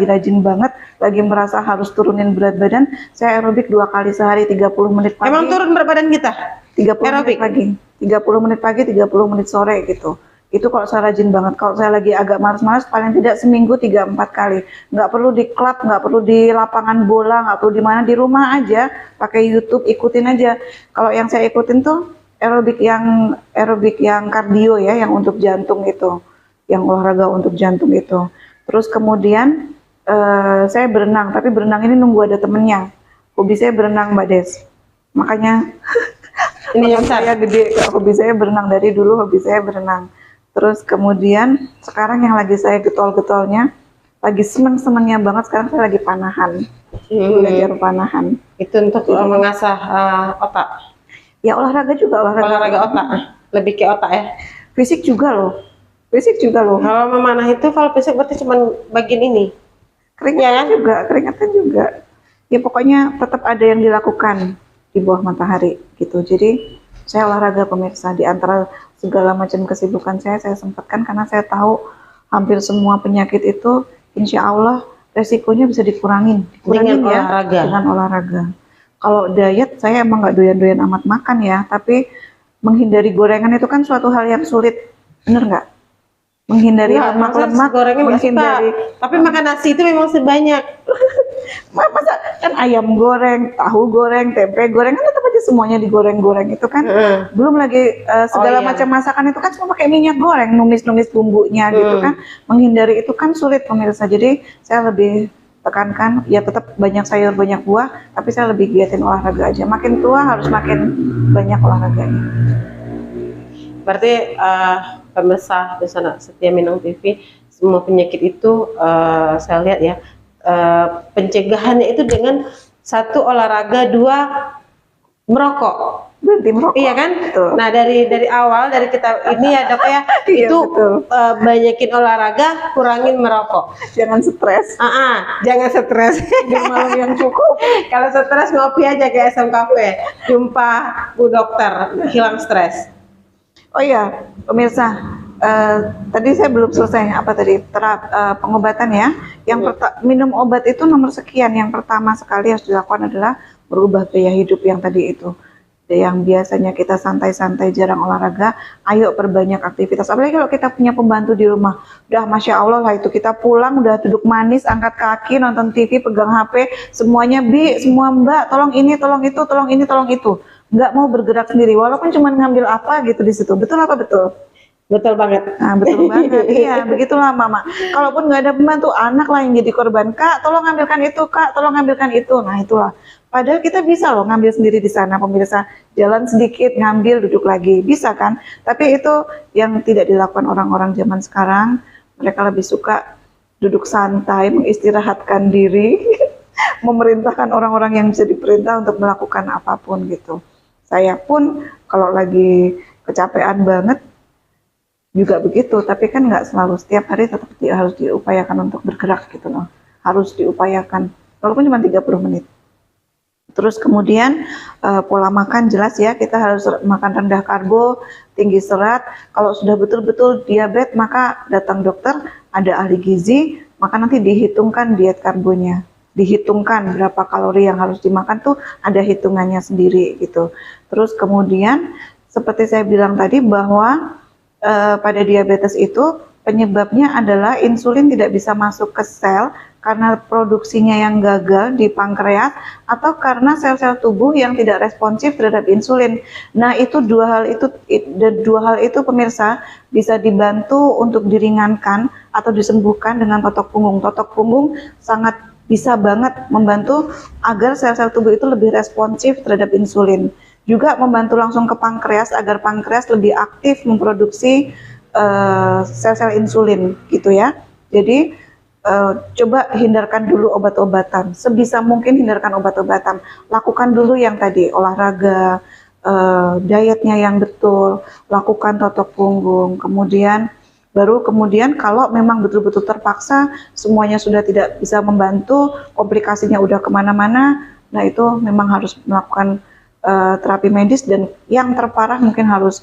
rajin banget, lagi merasa harus turunin berat badan, saya aerobik 2 kali sehari 30 menit pagi. Emang turun berat badan kita? 30 aerobik? menit pagi, 30 menit pagi, 30 menit sore gitu. Itu kalau saya rajin banget. Kalau saya lagi agak malas-malas, paling tidak seminggu 3-4 kali. Nggak perlu di klub, nggak perlu di lapangan bola, nggak perlu di mana, di rumah aja, pakai YouTube, ikutin aja. Kalau yang saya ikutin tuh aerobik yang kardio ya, yang untuk jantung itu, yang olahraga untuk jantung itu. Terus kemudian saya berenang, tapi berenang ini nunggu ada temennya. Hobi saya berenang, Mbak Des. Makanya Ini yang saya gede, hobi saya berenang dari dulu, hobi saya berenang. Terus kemudian sekarang yang lagi saya getol-getolnya, lagi seneng-senengnya banget, sekarang saya lagi panahan, belajar panahan. Itu untuk mengasah otak. Ya olahraga juga, Olahraga otak, lebih ke otak ya. Fisik juga loh, fisik juga loh. Kalau memanah itu, kalau fisik berarti cuma bagian ini. Keringatkan juga, keringatkan juga. Ya pokoknya tetap ada yang dilakukan di bawah matahari gitu. Jadi saya olahraga pemirsa, di antara segala macam kesibukan saya sempatkan, karena saya tahu hampir semua penyakit itu insya Allah resikonya bisa dikurangin Dengan ya olahraga. dengan olahraga. Kalau diet saya emang nggak doyan-doyan amat makan ya, tapi menghindari gorengan itu kan suatu hal yang sulit, bener nggak? Menghindari Enggak, lemak-lemak, masa gorengnya nggak suka. menghindari. Tapi makan nasi itu memang sebanyak. Masa kan ayam goreng, tahu goreng, tempe goreng, kan tetap aja semuanya digoreng-goreng itu kan. Belum lagi segala iya. macam masakan itu kan semua pakai minyak goreng, numis-numis bumbunya gitu kan. Menghindari itu kan sulit pemirsa. Jadi saya lebih tekankan ya tetap banyak sayur, banyak buah, tapi saya lebih giatin olahraga aja. Makin tua harus makin banyak olahraganya. Berarti pemirsa di sana setia Minang TV, semua penyakit itu saya lihat ya, pencegahannya itu dengan 1 olahraga, 2 merokok. Berhenti merokok. Iya kan? Betul. Nah dari awal dari kita ini ya Dok ya, Iya, itu betul. banyakin olahraga, kurangin merokok. Jangan stres. Jangan stres. Tidur malam yang cukup. Kalau stres ngopi aja ke SM Cafe, jumpa Bu Dokter, hilang stres. Oh iya, pemirsa, tadi saya belum selesai apa tadi pengobatan ya. Yang minum obat itu nomor sekian. Yang pertama sekali harus dilakukan adalah berubah gaya hidup yang tadi itu. Yang biasanya kita santai-santai, jarang olahraga, ayo perbanyak aktivitas. Apalagi kalau kita punya pembantu di rumah, udah masya Allah lah itu, kita pulang udah duduk manis, angkat kaki, nonton TV, pegang HP, semuanya semua Mbak, tolong ini, tolong itu, tolong ini, tolong itu. Nggak mau bergerak sendiri, walaupun cuma ngambil apa gitu di situ. Betul apa betul? Betul banget. Nah, betul banget. Iya, begitulah Mama. Kalaupun nggak ada pembantu, anak lah yang jadi korban. Kak, tolong ambilkan itu, Kak, tolong ambilkan itu. Nah, itulah. Padahal kita bisa loh ngambil sendiri di sana, pemirsa. Jalan sedikit, ngambil, duduk lagi. Bisa kan? Tapi itu yang tidak dilakukan orang-orang zaman sekarang. Mereka lebih suka duduk santai, mengistirahatkan diri, memerintahkan orang-orang yang bisa diperintah untuk melakukan apapun gitu. Saya pun kalau lagi kecapean banget, juga begitu, tapi kan nggak selalu, setiap hari tetap harus diupayakan untuk bergerak gitu loh, harus diupayakan, walaupun cuma 30 menit. Terus kemudian pola makan jelas ya, kita harus makan rendah karbo, tinggi serat. Kalau sudah betul-betul diabetes, maka datang dokter, ada ahli gizi, maka nanti dihitungkan diet karbonya, dihitungkan berapa kalori yang harus dimakan tuh ada hitungannya sendiri gitu. Terus kemudian seperti saya bilang tadi bahwa pada diabetes itu penyebabnya adalah insulin tidak bisa masuk ke sel karena produksinya yang gagal di pankreas atau karena sel-sel tubuh yang tidak responsif terhadap insulin. Nah, itu dua hal itu pemirsa bisa dibantu untuk diringankan atau disembuhkan dengan totok punggung. Totok punggung sangat bisa banget membantu agar sel-sel tubuh itu lebih responsif terhadap insulin. Juga membantu langsung ke pankreas agar pankreas lebih aktif memproduksi sel-sel insulin gitu ya. Jadi coba hindarkan dulu obat-obatan, sebisa mungkin hindarkan obat-obatan. Lakukan dulu yang tadi, olahraga, dietnya yang betul, lakukan totok punggung, kemudian kalau memang betul-betul terpaksa semuanya sudah tidak bisa membantu, komplikasinya udah kemana-mana, nah itu memang harus melakukan terapi medis, dan yang terparah mungkin harus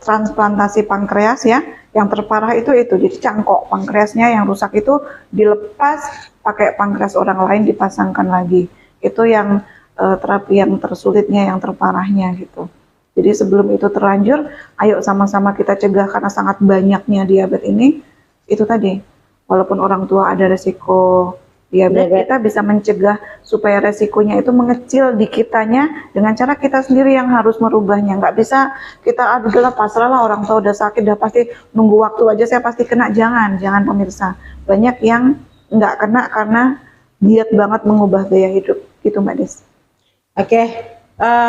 transplantasi pankreas ya. Yang terparah itu jadi cangkok pankreasnya yang rusak itu dilepas, pakai pankreas orang lain dipasangkan lagi. Itu yang terapi yang tersulitnya, yang terparahnya gitu. Jadi sebelum itu terlanjur, ayo sama-sama kita cegah karena sangat banyaknya diabetes ini. Itu tadi, walaupun orang tua ada resiko diabetes, kita bisa mencegah supaya resikonya itu mengecil di kitanya dengan cara kita sendiri yang harus merubahnya. Nggak bisa kita adalah pasrah lah, orang tua udah sakit, udah pasti nunggu waktu aja saya pasti kena. Jangan pemirsa. Banyak yang nggak kena karena diet banget mengubah gaya hidup. Gitu Mbak Des. Oke,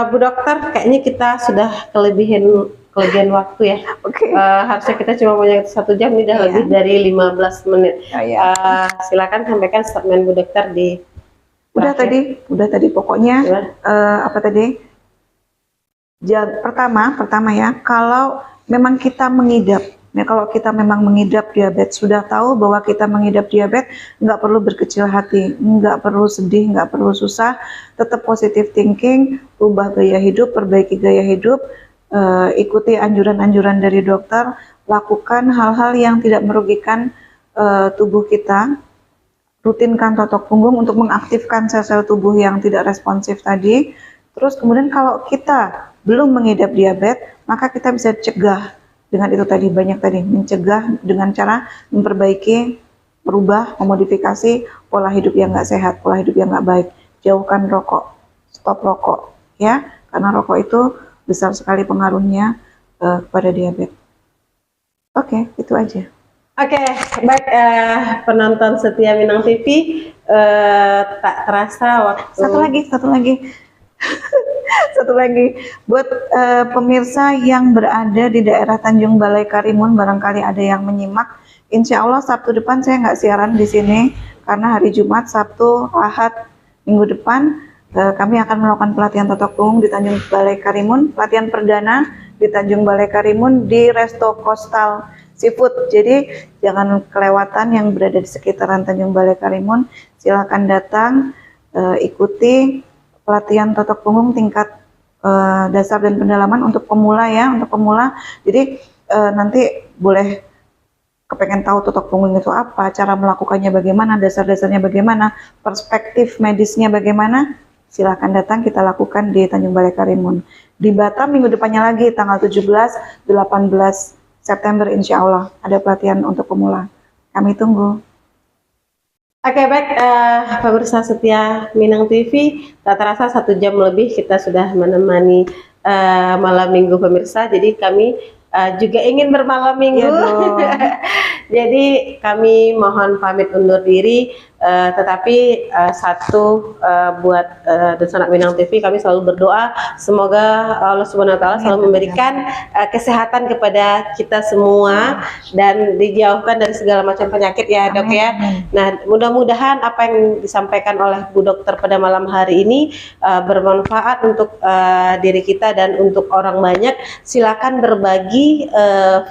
Bu Dokter, kayaknya kita sudah kelebihan waktu ya. Oke. Harusnya kita cuma punya 1 jam, ini udah lebih dari 15 menit. Oh, iya. Silakan sampaikan statement Bu Dokter di udah tadi pokoknya apa tadi? Pertama ya, kalau memang kita mengidap, ya kalau kita memang mengidap diabetes, sudah tahu bahwa kita mengidap diabetes, nggak perlu berkecil hati, nggak perlu sedih, nggak perlu susah, tetap positive thinking, ubah gaya hidup, perbaiki gaya hidup, ikuti anjuran-anjuran dari dokter, lakukan hal-hal yang tidak merugikan tubuh kita, rutinkan totok punggung untuk mengaktifkan sel-sel tubuh yang tidak responsif tadi. Terus kemudian kalau kita belum mengidap diabetes, maka kita bisa cegah dengan itu tadi, banyak tadi, mencegah dengan cara memperbaiki, merubah, memodifikasi pola hidup yang nggak sehat, pola hidup yang nggak baik. Jauhkan rokok, stop rokok, ya, karena rokok itu besar sekali pengaruhnya kepada diabetes. Oke, itu aja. Oke, baik penonton setia Minang TV, tak terasa waktu. Satu lagi. Satu lagi buat pemirsa yang berada di daerah Tanjung Balai Karimun, barangkali ada yang menyimak. Insya Allah Sabtu depan saya nggak siaran di sini karena hari Jumat, Sabtu, Ahad, Minggu depan kami akan melakukan pelatihan totok punggung di Tanjung Balai Karimun, pelatihan perdana di Tanjung Balai Karimun di Resto Coastal Seafood. Jadi jangan kelewatan yang berada di sekitaran Tanjung Balai Karimun, silakan datang ikuti pelatihan totok punggung tingkat dasar dan pendalaman untuk pemula ya, untuk pemula. Jadi nanti boleh kepengen tahu totok punggung itu apa, cara melakukannya bagaimana, dasar-dasarnya bagaimana, perspektif medisnya bagaimana, silakan datang, kita lakukan di Tanjung Balai Karimun. Di Batam minggu depannya lagi tanggal 17, 18 September insya Allah ada pelatihan untuk pemula. Kami tunggu. Oke, baik, pemirsa setia Minang TV, tak terasa 1 jam lebih kita sudah menemani malam minggu pemirsa. Jadi kami juga ingin bermalam minggu. Jadi kami mohon pamit undur diri, tetapi buat Sanak Minang TV, kami selalu berdoa semoga Allah Subhanahu Wa Taala selalu memberikan kesehatan kepada kita semua dan dijauhkan dari segala macam penyakit ya dok ya. Nah mudah-mudahan apa yang disampaikan oleh Bu Dokter pada malam hari ini bermanfaat untuk diri kita dan untuk orang banyak. Silakan berbagi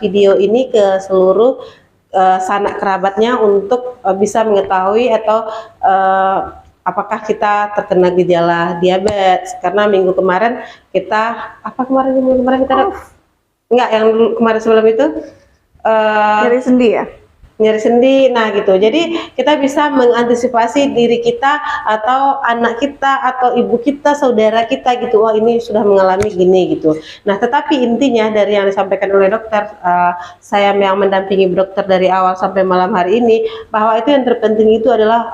video ini ke seluruh sanak kerabatnya untuk bisa mengetahui atau apakah kita terkena gejala diabetes, karena minggu kemarin kita minggu kemarin kita enggak, yang kemarin sebelum itu Nyeri sendi ya? Nyeri sendi, nah gitu. Jadi kita bisa mengantisipasi diri kita atau anak kita atau ibu kita, saudara kita gitu. Wah ini sudah mengalami gini gitu. Nah tetapi intinya dari yang disampaikan oleh dokter, saya yang mendampingi dokter dari awal sampai malam hari ini, bahwa itu yang terpenting itu adalah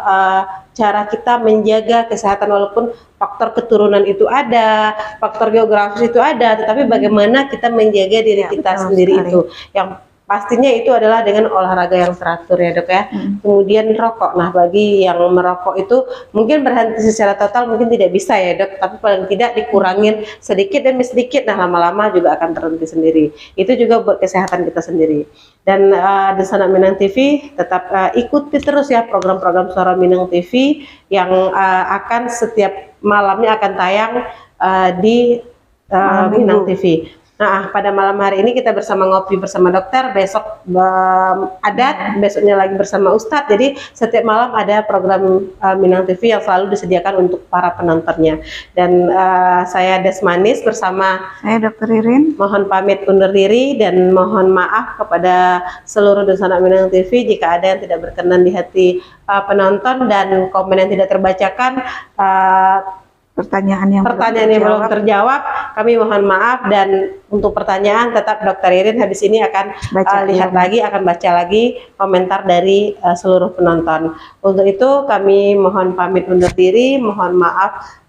cara kita menjaga kesehatan, walaupun faktor keturunan itu ada, faktor geografis itu ada, tetapi bagaimana kita menjaga diri kita sendiri itu. Yang pastinya itu adalah dengan olahraga yang teratur ya dok ya. Kemudian rokok. Nah bagi yang merokok itu mungkin berhenti secara total mungkin tidak bisa ya dok, tapi paling tidak dikurangin sedikit demi sedikit. Nah lama-lama juga akan terhenti sendiri. Itu juga buat kesehatan kita sendiri. Dan di Sanak Minang TV tetap ikuti terus ya program-program Suara Minang TV yang akan setiap malamnya akan tayang di Minang TV. Nah, pada malam hari ini kita bersama ngopi bersama dokter, besok adat, besoknya lagi bersama Ustadz. Jadi setiap malam ada program Minang TV yang selalu disediakan untuk para penontonnya. Dan saya Desmanis bersama Saya Dokter Ririn. mohon pamit undur diri dan mohon maaf kepada seluruh dosen Minang TV jika ada yang tidak berkenan di hati penonton dan komen yang tidak terbacakan. Pertanyaan yang Belum terjawab, kami mohon maaf, dan untuk pertanyaan tetap Dokter Ririn habis ini akan baca lagi komentar dari seluruh penonton. Untuk itu kami mohon pamit undur diri, mohon maaf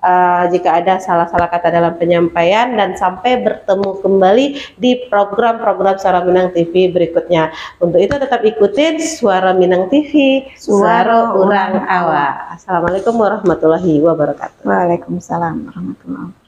jika ada salah-salah kata dalam penyampaian, dan sampai bertemu kembali di program-program Suara Minang TV berikutnya. Untuk itu tetap ikutin Suara Minang TV, Suara Urang Awa. Assalamualaikum warahmatullahi wabarakatuh. Waalaikumsalam warahmatullahi wabarakatuh.